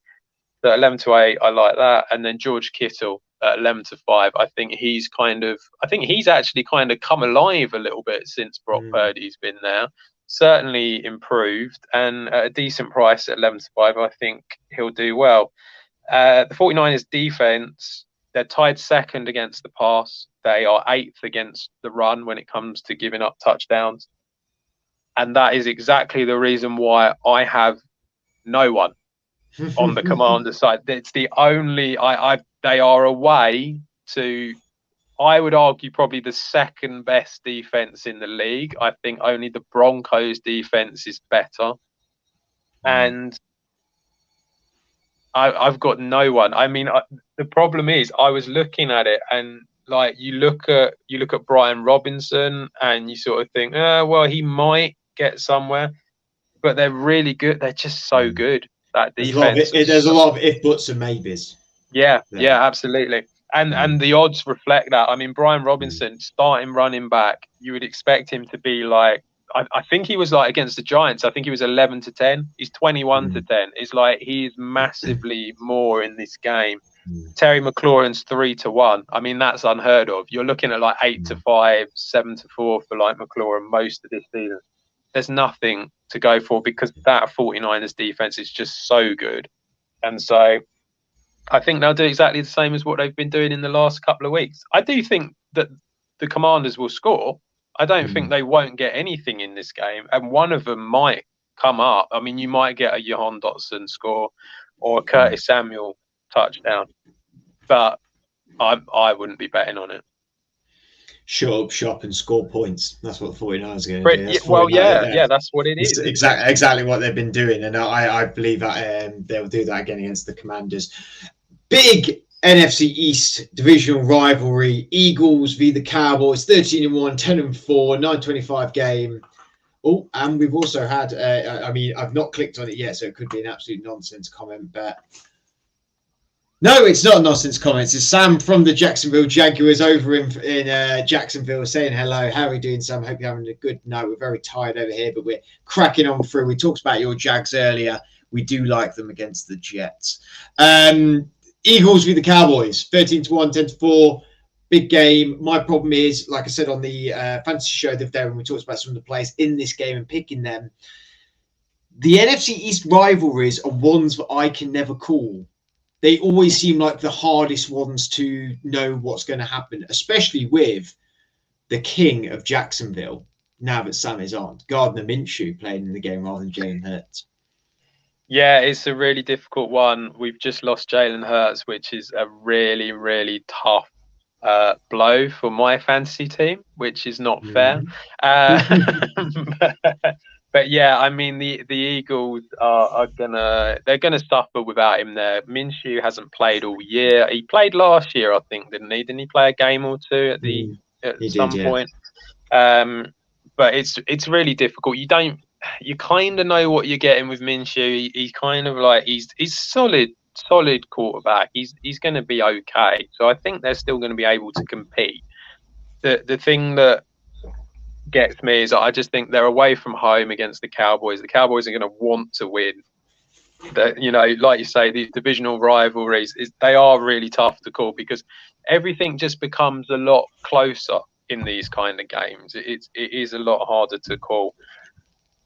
So 11-8, I like that. And then George Kittle at 11-5. I think he's actually kind of come alive a little bit since Brock Purdy's been there. Certainly improved, and at a decent price at 11-5, I think he'll do well. The 49ers defense, they're tied second against the pass. They are 8th against the run when it comes to giving up touchdowns. And that is exactly the reason why I have no one on the Commander side. It's the only, they are away to, I would argue, probably the second best defense in the league. I think only the Broncos defense is better. And I've got no one. I mean, the problem is I was looking at it, and like you look at Brian Robinson, and you sort of think, well, he might get somewhere, but they're really good. They're just so good. That defense. There's a lot of if, buts, and maybes. Yeah, absolutely. And the odds reflect that. I mean, Brian Robinson, starting running back, you would expect him to be like, I think he was like against the Giants. I think he was 11-10. He's 21-10. It's like he's massively more in this game. Terry McLaurin's 3-1. I mean, that's unheard of. You're looking at like 8-5, 7-4 for like McLaurin most of this season. There's nothing to go for because that 49ers defense is just so good. And so I think they'll do exactly the same as what they've been doing in the last couple of weeks. I do think that the Commanders will score. I don't think they won't get anything in this game, and one of them might come up. I mean, you might get a Jahan Dotson score or a Curtis Samuel touchdown, but I wouldn't be betting on it. Shut up shop and score points. That's what the 49ers are going to do. Well, yeah, that's what it is. It's exactly what they've been doing, and I believe that they'll do that again against the Commanders. Big NFC East divisional rivalry, Eagles v the Cowboys, 13-1, 10-4, 9:25 game. Oh, and we've also had, I mean, I've not clicked on it yet, so it could be an absolute nonsense comment, but no, it's not a nonsense comment. It's Sam from the Jacksonville Jaguars over in Jacksonville saying hello. How are we doing, Sam? Hope you're having a good night. We're very tired over here, but we're cracking on through. We talked about your Jags earlier. We do like them against the Jets. Eagles v the Cowboys, 13-1, 10-4, big game. My problem is, like I said on the fantasy show the other day when we talked about some of the players in this game and picking them, the NFC East rivalries are ones that I can never call. They always seem like the hardest ones to know what's going to happen, especially with the king of Jacksonville, now that Sam is on, Gardner Minshew playing in the game rather than Jalen Hurts. Yeah, it's a really difficult one. We've just lost Jalen Hurts, which is a really, really tough blow for my fantasy team, which is not fair. But yeah, I mean the Eagles are they're gonna suffer without him there. Minshew hasn't played all year. He played last year, I think, didn't he? Didn't he play a game or two at some point? But it's really difficult. You kind of know what you're getting with Minshew. He's kind of like he's solid quarterback. He's going to be okay. So I think they're still going to be able to compete. The thing that gets me is I just think they're away from home against the Cowboys. The Cowboys are going to want to win. That, you know, like you say, these divisional rivalries they are really tough to call because everything just becomes a lot closer in these kind of games. It is a lot harder to call.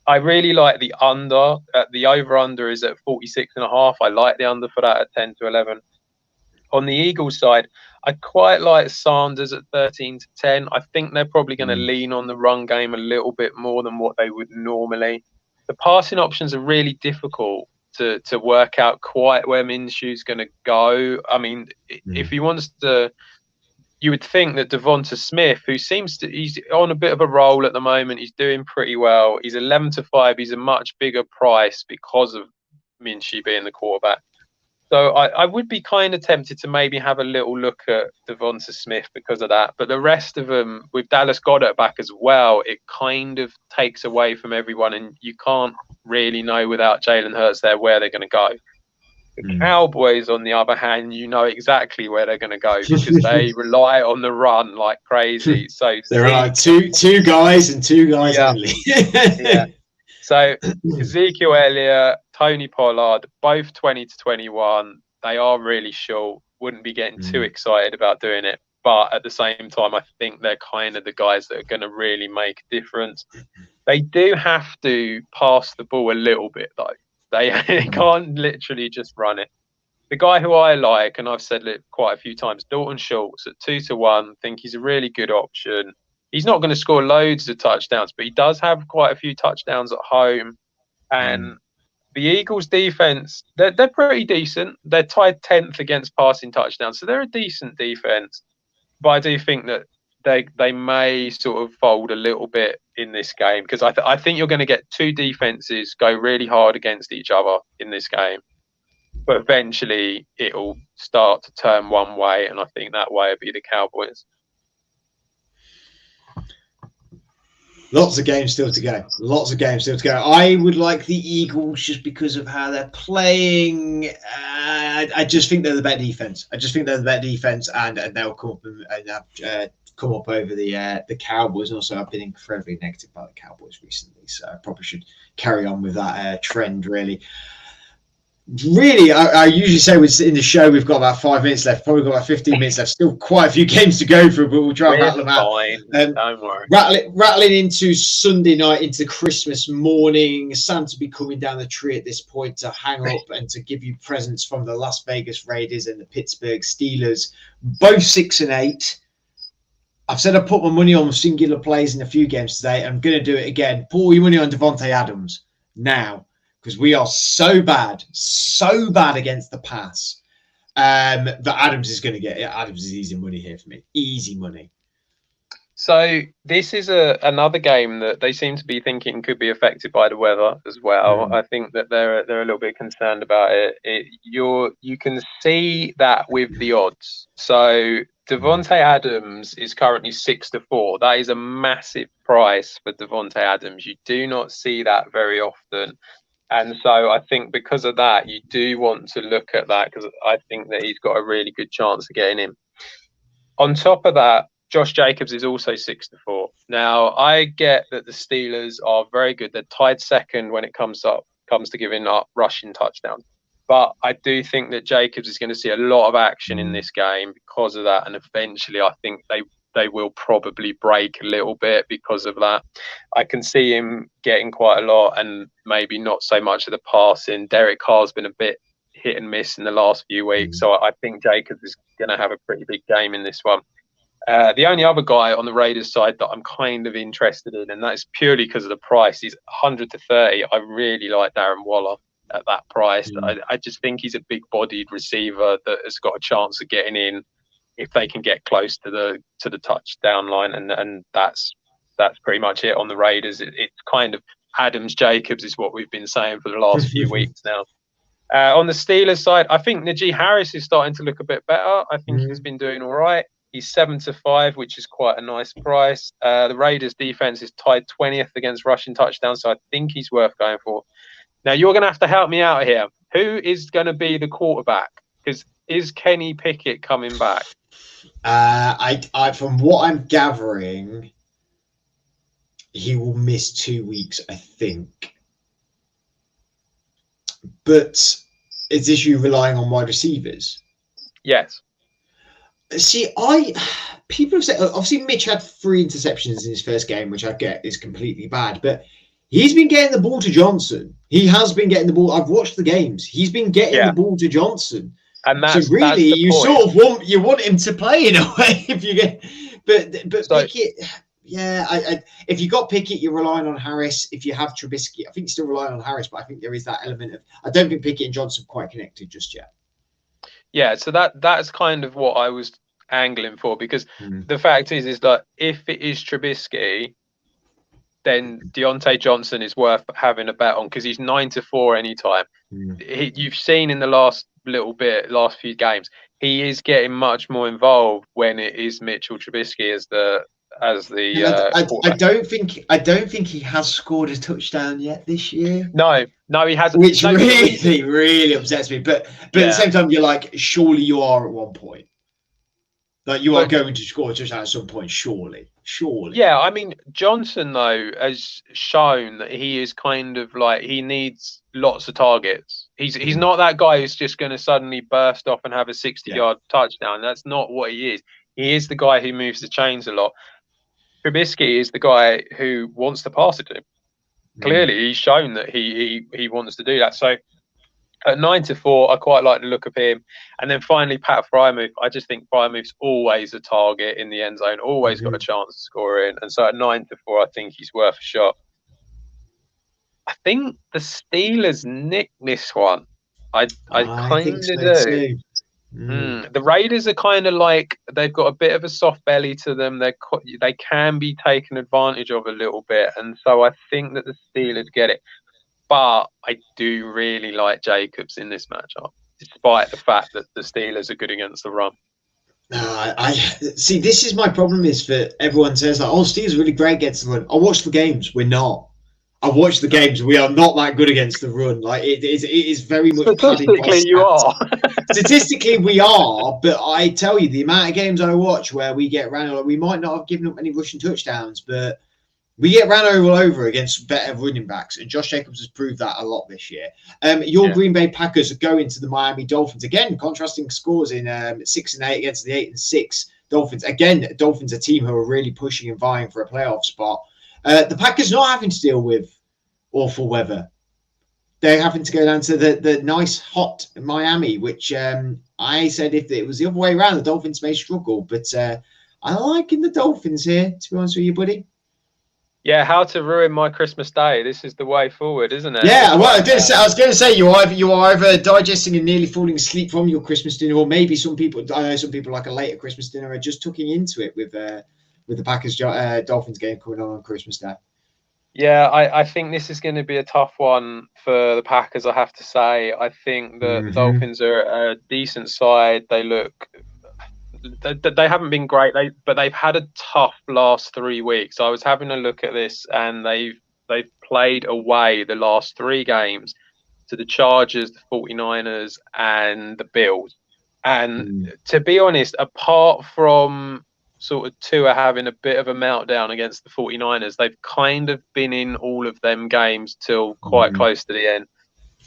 I really like the under. The over-under is at 46.5. I like the under for that at 10 to 11. On the Eagles side, I quite like Sanders at 13 to 10. I think they're probably going to lean on the run game a little bit more than what they would normally. The passing options are really difficult to work out quite where Minshew's going to go. I mean, if he wants to, you would think that Devonta Smith, who he's on a bit of a roll at the moment, he's doing pretty well. He's 11 to 5. He's a much bigger price because of Minshew being the quarterback. So I would be kind of tempted to maybe have a little look at Devonta Smith because of that. But the rest of them, with Dallas Goedert back as well, it kind of takes away from everyone. And you can't really know without Jalen Hurts there where they're going to go. The Cowboys, on the other hand, you know exactly where they're going to go because they rely on the run like crazy. So there are two guys and two guys only. So Ezekiel Elliott, Tony Pollard, both 20 to 21. They are really short. Wouldn't be getting too excited about doing it. But at the same time, I think they're kind of the guys that are going to really make a difference. They do have to pass the ball a little bit, though. They can't literally just run it. The guy who I like, and I've said it quite a few times, Dalton Schultz at 2 to 1. Think he's a really good option. He's not going to score loads of touchdowns, but he does have quite a few touchdowns at home. And the Eagles' defense, they're pretty decent. They're tied 10th against passing touchdowns, so they're a decent defense. But I do think that they may sort of fold a little bit in this game because I think you're going to get two defenses go really hard against each other in this game. But eventually it'll start to turn one way, and I think that way will be the Cowboys. Lots of games still to go. I would like the Eagles just because of how they're playing. I just think they're the better defense. And they'll come up and come up over the Cowboys. And also, I've been incredibly negative about the Cowboys recently, so I probably should carry on with that trend, really. Really, I usually say in the show we've got about 5 minutes left. Probably got about 15 minutes left. Still quite a few games to go through, but we'll try and rattle them out. Don't worry. Rattling into Sunday night, into Christmas morning. Santa will be coming down the tree at this point to hang up and to give you presents from the Las Vegas Raiders and the Pittsburgh Steelers, both 6 and 8. I've said I put my money on singular plays in a few games today. I'm going to do it again. Put your money on Davante Adams now. Because we are so bad against the pass that Adams is easy money here for me. Easy money. So this is another game that they seem to be thinking could be affected by the weather as well. I think that they're a little bit concerned about it. You can see that with the odds. So Davante Adams is currently 6 to 4. That is a massive price for Davante Adams. You do not see that very often. And so I think because of that, you do want to look at that because I think that he's got a really good chance of getting him. On top of that, Josh Jacobs is also 6 to 4. Now, I get that the Steelers are very good. They're tied second when it comes to giving up rushing touchdowns. But I do think that Jacobs is going to see a lot of action in this game because of that. And eventually, I think they will probably break a little bit because of that. I can see him getting quite a lot and maybe not so much of the passing. Derek Carr's been a bit hit and miss in the last few weeks. So I think Jacobs is going to have a pretty big game in this one. The only other guy on the Raiders side that I'm kind of interested in, and that's purely because of the price, he's 100 to 30. I really like Darren Waller at that price. I just think he's a big-bodied receiver that has got a chance of getting in if they can get close to the touchdown line, and that's pretty much it on the Raiders. It's kind of Adams Jacobs is what we've been saying for the last few weeks now. On the Steelers side, I think Najee Harris is starting to look a bit better. I think he's been doing all right. He's 7-5, which is quite a nice price. The Raiders defense is tied 20th against rushing touchdowns, so I think he's worth going for. Now, you're going to have to help me out here. Who is going to be the quarterback? Because is Kenny Pickett coming back? I from what I'm gathering, he will miss 2 weeks, I think. But is this you relying on wide receivers? Yes. See, people have said, obviously Mitch had 3 interceptions in his first game, which I get is completely bad, but he's been getting the ball to Johnson. He has been getting the ball. I've watched the games. He's been getting the ball to Johnson. And that's, so really, you sort of want him to play in a way if you get, but so, Pickett, if you got Pickett, you're relying on Harris. If you have Trubisky, I think you're still relying on Harris, but I think there is that element of, I don't think Pickett and Johnson are quite connected just yet. Yeah, so that's kind of what I was angling for, because the fact is that if it is Trubisky, then Deontay Johnson is worth having a bet on, because he's 9-4 anytime. You've seen in the last few games, he is getting much more involved when it is Mitchell Trubisky as the I don't think he has scored a touchdown yet this year. No, he hasn't. Which really upsets me. But at the same time, you're like, surely you are at one point. Like you are going to score a touchdown at some point, surely. Yeah, I mean, Johnson though has shown that he is kind of like, he needs lots of targets. He's not that guy who's just going to suddenly burst off and have a 60-yard touchdown. That's not what he is. He is the guy who moves the chains a lot. Trubisky is the guy who wants to pass it to him. Clearly, he's shown that he wants to do that. So at 9-4, I quite like the look of him. And then finally, Pat Freiermuth. I just think Freiermuth's always a target in the end zone, always got a chance to score in. And so at 9-4, I think he's worth a shot. I think the Steelers nick this one. I kind of do. The Raiders are kind of like, they've got a bit of a soft belly to them. They can be taken advantage of a little bit, and so I think that the Steelers get it. But I do really like Jacobs in this matchup, despite the fact that the Steelers are good against the run. I see. This is my problem. Is for everyone says like, "Oh, Steelers are really great against the run." I watch the games. We're not. I watched the games. We are not that good against the run. Like it is very much. Statistically, you are. Statistically, we are. But I tell you, the amount of games I watch where we get ran over, we might not have given up any rushing touchdowns, but we get ran over against better running backs. And Josh Jacobs has proved that a lot this year. Green Bay Packers go into the Miami Dolphins again, contrasting scores in 6-8 against the 8-6 Dolphins. Again, Dolphins, a team who are really pushing and vying for a playoff spot. The Packers not having to deal with awful weather. They're having to go down to the nice, hot Miami, which I said if it was the other way around, the Dolphins may struggle. But I'm liking the Dolphins here, to be honest with you, buddy. Yeah, how to ruin my Christmas day. This is the way forward, isn't it? Yeah, well, I was going to say you are either digesting and nearly falling asleep from your Christmas dinner, or maybe some people like a later Christmas dinner are just tucking into it with the Packers Dolphins game coming on Christmas Day. Yeah, I think this is going to be a tough one for the Packers, I have to say. I think the Dolphins are a decent side. They haven't been great, but they've had a tough last 3 weeks. I was having a look at this, and they've played away the last 3 games to the Chargers, the 49ers, and the Bills. And to be honest, apart from sort of Tua having a bit of a meltdown against the 49ers, they've kind of been in all of them games till quite close to the end.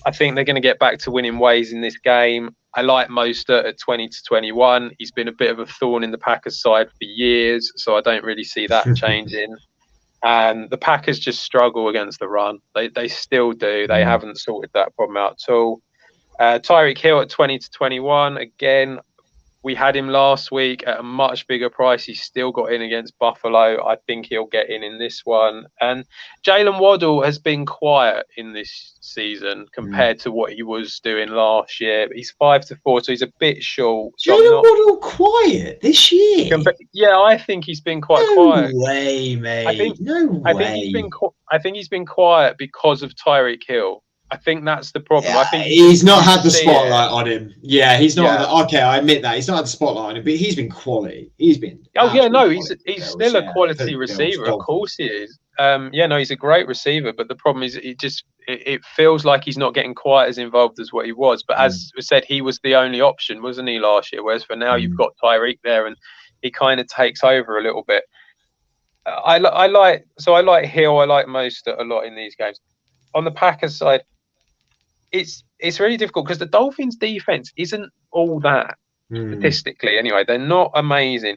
I think they're going to get back to winning ways in this game. I like Mostert at 20-21. He's been a bit of a thorn in the Packers side for years, so I don't really see that changing. And the Packers just struggle against the run. They still do. They haven't sorted that problem out at all. Tyreek Hill at 20-21. Again, We had him last week at a much bigger price. He still got in against Buffalo. I think he'll get in this one. And Jalen Waddle has been quiet in this season compared to what he was doing last year. He's 5-4, so he's a bit short. So Jalen Waddle quiet this year? Yeah, I think he's been quite quiet. No way, mate. I think he's been quiet because of Tyreek Hill. I think that's the problem. Yeah, I think he's not had the spotlight on him. Yeah, he's not. Yeah. Okay, I admit that he's not had the spotlight on him, but he's been quality. He's been. Oh yeah, no, he's still a quality receiver. Of course he is. He's a great receiver, but the problem is it feels like he's not getting quite as involved as what he was. But as we said, he was the only option, wasn't he, last year? Whereas for now, you've got Tyreek there, and he kind of takes over a little bit. I like Hill. I like Mostert a lot in these games. On the Packers side, it's really difficult because the Dolphins' defense isn't all that statistically. Anyway, they're not amazing.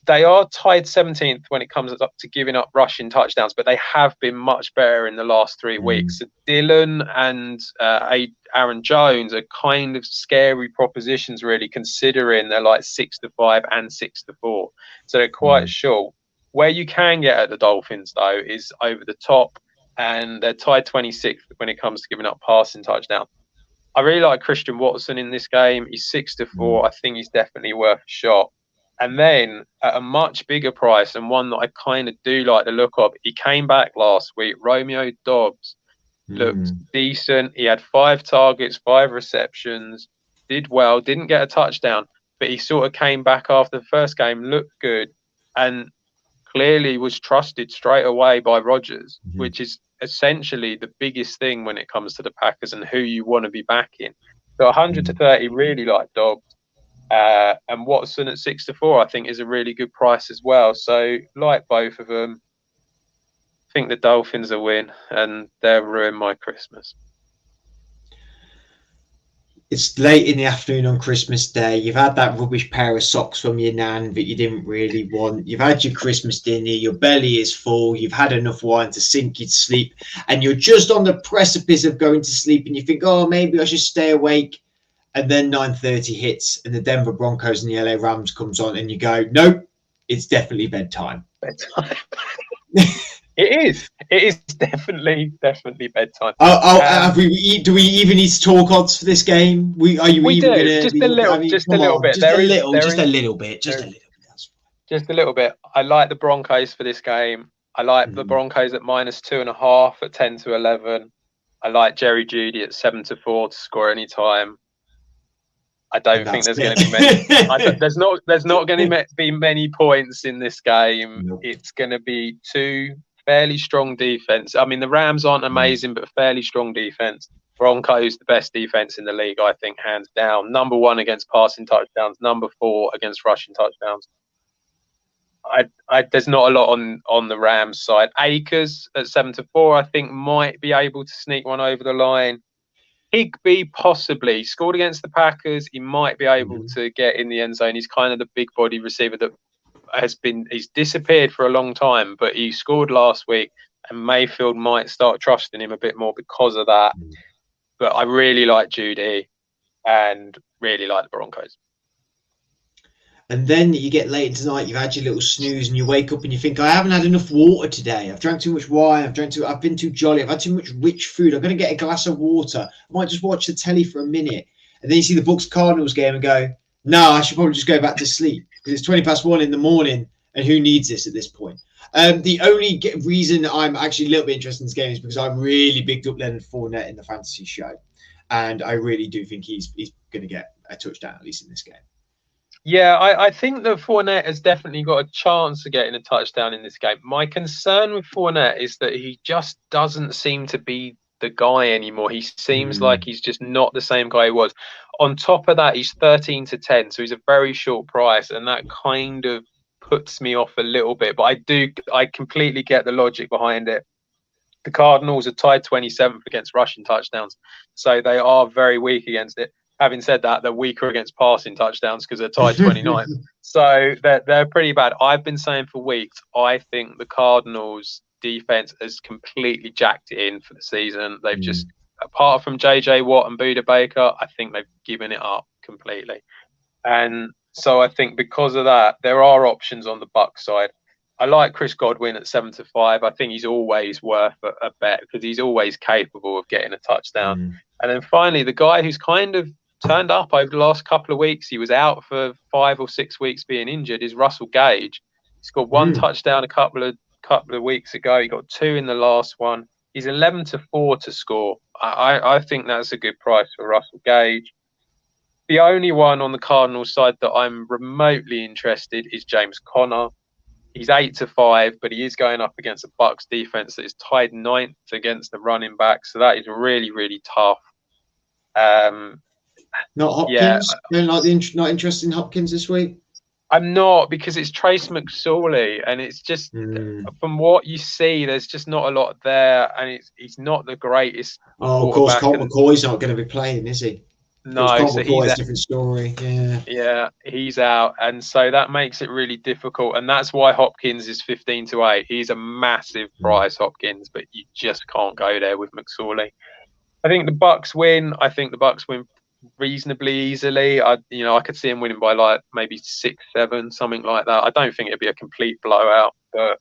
They are tied 17th when it comes up to giving up rushing touchdowns, but they have been much better in the last 3 weeks. So Dillon and Aaron Jones are kind of scary propositions, really, considering they're like 6-5 and 6-4. So they're quite short. Where you can get at the Dolphins, though, is over the top, and they're tied 26th when it comes to giving up passing touchdowns. I really like Christian Watson in this game. He's 6-4. I think he's definitely worth a shot. And then at a much bigger price, and one that I kind of do like the look of, he came back last week. Romeo Doubs looked decent. He had 5 targets, 5 receptions, did well, didn't get a touchdown, but he sort of came back after the first game, looked good, and clearly was trusted straight away by Rodgers, which is essentially the biggest thing when it comes to the Packers and who you want to be backing. So 100-30, really like Dobbs. And Watson at 6-4, I think, is a really good price as well. So like both of them, I think the Dolphins will win, and they'll ruin my Christmas. It's late in the afternoon on Christmas Day. You've had that rubbish pair of socks from your nan that you didn't really want. You've had your Christmas dinner. Your belly is full. You've had enough wine to sink you to sleep. And you're just on the precipice of going to sleep. And you think, oh, maybe I should stay awake. And then 9:30 hits and the Denver Broncos and the LA Rams comes on. And you go, nope, it's definitely bedtime. Bedtime. It is definitely bedtime. Do we even need to talk odds for this game? We do. Just a little bit. Just a little bit. Just a little bit. I like the Broncos for this game. I like the Broncos at -2.5 at 10-11. I like Jerry Jeudy at 7-4 to score any time. I don't think there's going to be many. There's not going to be many points in this game. Nope. It's going to be 2 fairly strong defense. I mean, the Rams aren't amazing, but fairly strong defense. Broncos, the best defense in the league, I think, hands down. Number 1 against passing touchdowns. Number 4 against rushing touchdowns. There's not a lot on the Rams side. Akers at 7-4, I think, might be able to sneak one over the line. Higbee possibly scored against the Packers. He might be able to get in the end zone. He's kind of the big body receiver that he's disappeared for a long time, but he scored last week, and Mayfield might start trusting him a bit more because of that. But I really like Jeudy and really like the Broncos. And then you get late into the night, you've had your little snooze, and you wake up and you think, I haven't had enough water today. I've drank too much wine. I've been too jolly. I've had too much rich food. I'm going to get a glass of water. I might just watch the telly for a minute. And then you see the Bucs Cardinals game and go, no, I should probably just go back to sleep because it's 1:20 in the morning. And who needs this at this point? The only reason I'm actually a little bit interested in this game is because I really bigged up Leonard Fournette in the fantasy show. And I really do think he's going to get a touchdown, at least in this game. Yeah, I think that Fournette has definitely got a chance of getting a touchdown in this game. My concern with Fournette is that he just doesn't seem to be the guy anymore. He seems like he's just not the same guy he was. On top of that, he's 13-10, so he's a very short price, and that kind of puts me off a little bit. But I completely get the logic behind it. The Cardinals are tied 27th against rushing touchdowns, so they are very weak against it. Having said that, they're weaker against passing touchdowns because they're tied 29th. So they're pretty bad. I've been saying for weeks, I think the Cardinals defense has completely jacked it in for the season. They've just, apart from JJ Watt and Budda Baker, I think they've given it up completely. And So I think because of that, there are options on the Buck side. I like Chris Godwin at 7-5. I think he's always worth a bet because he's always capable of getting a touchdown. And then finally, the guy who's kind of turned up over the last couple of weeks, he was out for 5 or 6 weeks being injured, is Russell Gage. He's got one touchdown a couple of weeks ago. He got 2 in the last one. He's 11-4 to score. I think that's a good price for Russell Gage. The only one on the Cardinals side that I'm remotely interested is James Conner. He's 8-5, but he is going up against a Bucs defense that is tied 9th against the running back. So that is really, really tough. Not Hopkins? Yeah. Not interested in Hopkins this week? I'm not, because it's Trace McSorley, and it's just from what you see, there's just not a lot there, and he's not the greatest. Oh, of course, Colt McCoy's not going to be playing, is he? No, so he's a different story. Yeah, he's out, and so that makes it really difficult, and that's why Hopkins is 15-8. He's a massive price, Hopkins, but you just can't go there with McSorley. I think the Bucs win. I think the Bucs win reasonably easily. I could see him winning by like maybe 6-7, something like that. I don't think it'd be a complete blowout, but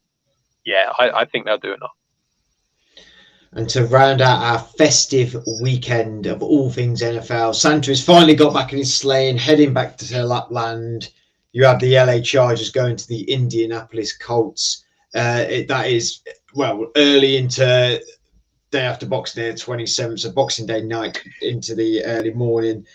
yeah, I think they'll do enough. And to round out our festive weekend of all things NFL, Santa has finally got back in his sleigh and heading back to Lapland. You have the LA Chargers going to the Indianapolis Colts. That is, early into day after Boxing Day, 27th, so Boxing Day night into the early morning.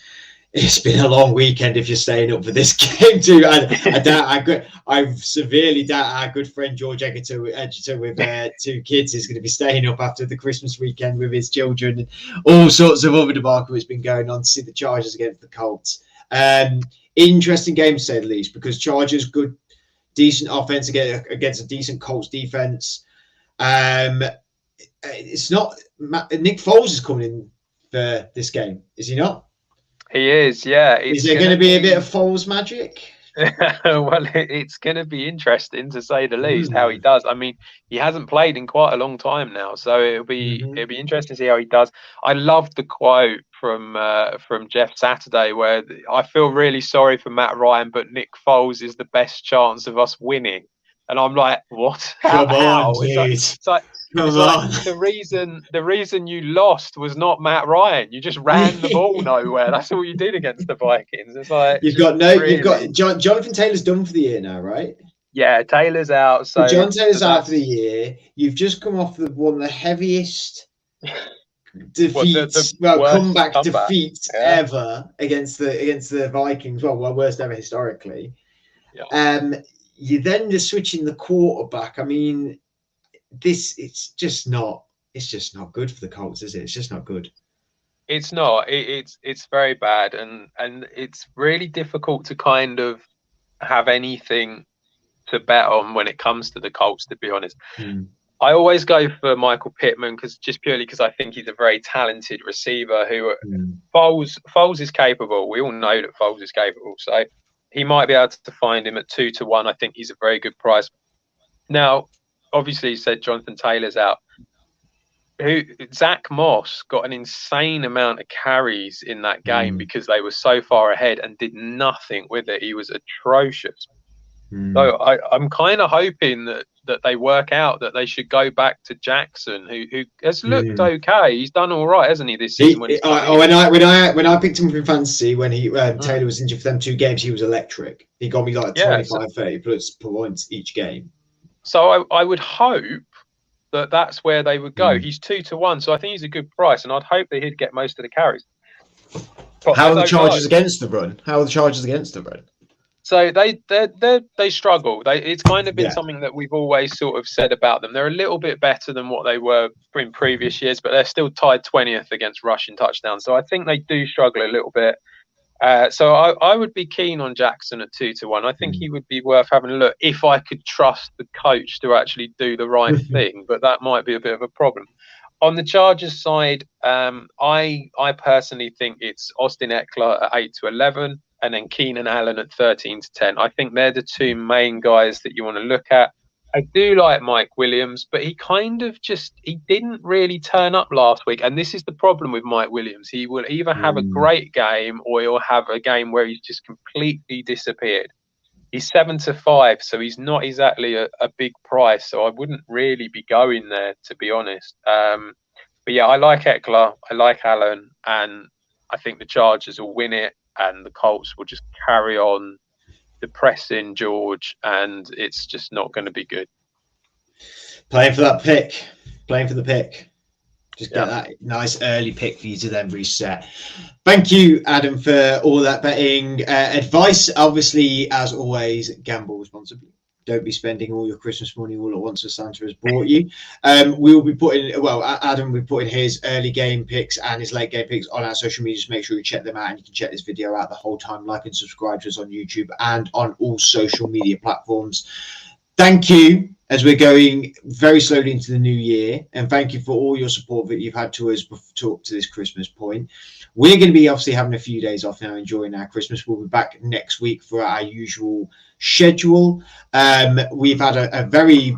It's been a long weekend if you're staying up for this game too. I severely doubt our good friend George Edgerton with 2 kids is going to be staying up after the Christmas weekend with his children and all sorts of other debacle that's been going on to see the Chargers against the Colts. Interesting game to say the least, because Chargers good, decent offense against a decent Colts defense. It's not Nick Foles is coming in for this game, is he not? He is, yeah. Is there going to be a bit of Foles magic? Well, it's going to be interesting to say the least how he does. I mean, he hasn't played in quite a long time now, so it'll be interesting to see how he does. I loved the quote from Jeff Saturday where I feel really sorry for Matt Ryan, but Nick Foles is the best chance of us winning. And I'm like, what? Come on, dude. It's like the reason you lost was not Matt Ryan. You just ran the ball nowhere. That's all you did against the Vikings. It's like you've got Jonathan Taylor's done for the year now, right? Yeah, Taylor's out. So John Taylor's out for the year. You've just come off one of the heaviest defeats, comeback defeats ever against the Vikings. Well, worst ever historically. Yeah. You then just switching the quarterback. I mean, it's just not good for the Colts, is it? It's just not good. It's not. It's very bad, and it's really difficult to kind of have anything to bet on when it comes to the Colts, to be honest. I always go for Michael Pittman because I think he's a very talented receiver who Foles is capable. We all know that Foles is capable, so he might be able to find him at 2-1. I think he's a very good price. Now, obviously, you said Jonathan Taylor's out. Zach Moss got an insane amount of carries in that game because they were so far ahead and did nothing with it. He was atrocious. So I'm kind of hoping that they work out that they should go back to Jackson, who has looked okay. He's done all right, hasn't he, this season? When I picked him up in fantasy when Taylor was injured for them 2 games, he was electric. He got me like 25, 30 plus points each game. So I would hope that's where they would go. He's 2-1, so I think he's a good price, and I'd hope that he'd get most of the carries. But how are the Chargers against the run? So they struggle. It's kind of been something that we've always sort of said about them. They're a little bit better than what they were in previous years, but they're still tied 20th against rushing touchdowns. So I think they do struggle a little bit. So I would be keen on Jackson at 2-1. I think he would be worth having a look if I could trust the coach to actually do the right thing, but that might be a bit of a problem. On the Chargers side, I personally think it's Austin Eckler at 8-11 and then Keenan Allen at 13-10. I think they're the 2 main guys that you want to look at. I do like Mike Williams, but he didn't really turn up last week. And this is the problem with Mike Williams. He will either have a great game or he'll have a game where he's just completely disappeared. He's 7-5, so he's not exactly a big price. So I wouldn't really be going there, to be honest. But yeah, I like Eckler, I like Allen, and I think the Chargers will win it, and the Colts will just carry on depressing George, and it's just not going to be good. Playing for that pick. Playing for the pick. Just get that nice early pick for you to then reset. Thank you, Adam, for all that betting advice. Obviously, as always, gamble responsibly. Don't be spending all your Christmas money all at once as Santa has bought you. We will be Adam will be putting his early game picks and his late game picks on our social media. Just make sure you check them out, and you can check this video out the whole time. Like and subscribe to us on YouTube and on all social media platforms. Thank you, as we're going very slowly into the new year, and thank you for all your support that you've had to us up to this Christmas point. We're going to be obviously having a few days off now, enjoying our Christmas. We'll be back next week for our usual schedule. We've had a very,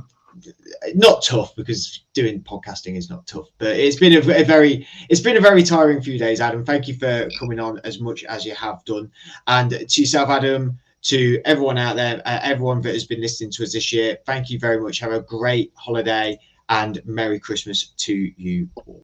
not tough, because doing podcasting is not tough, but it's been a very tiring few days. Adam, thank you for coming on as much as you have done, and to yourself, Adam, to everyone out there, everyone that has been listening to us this year, thank you very much. Have a great holiday and Merry Christmas to you all.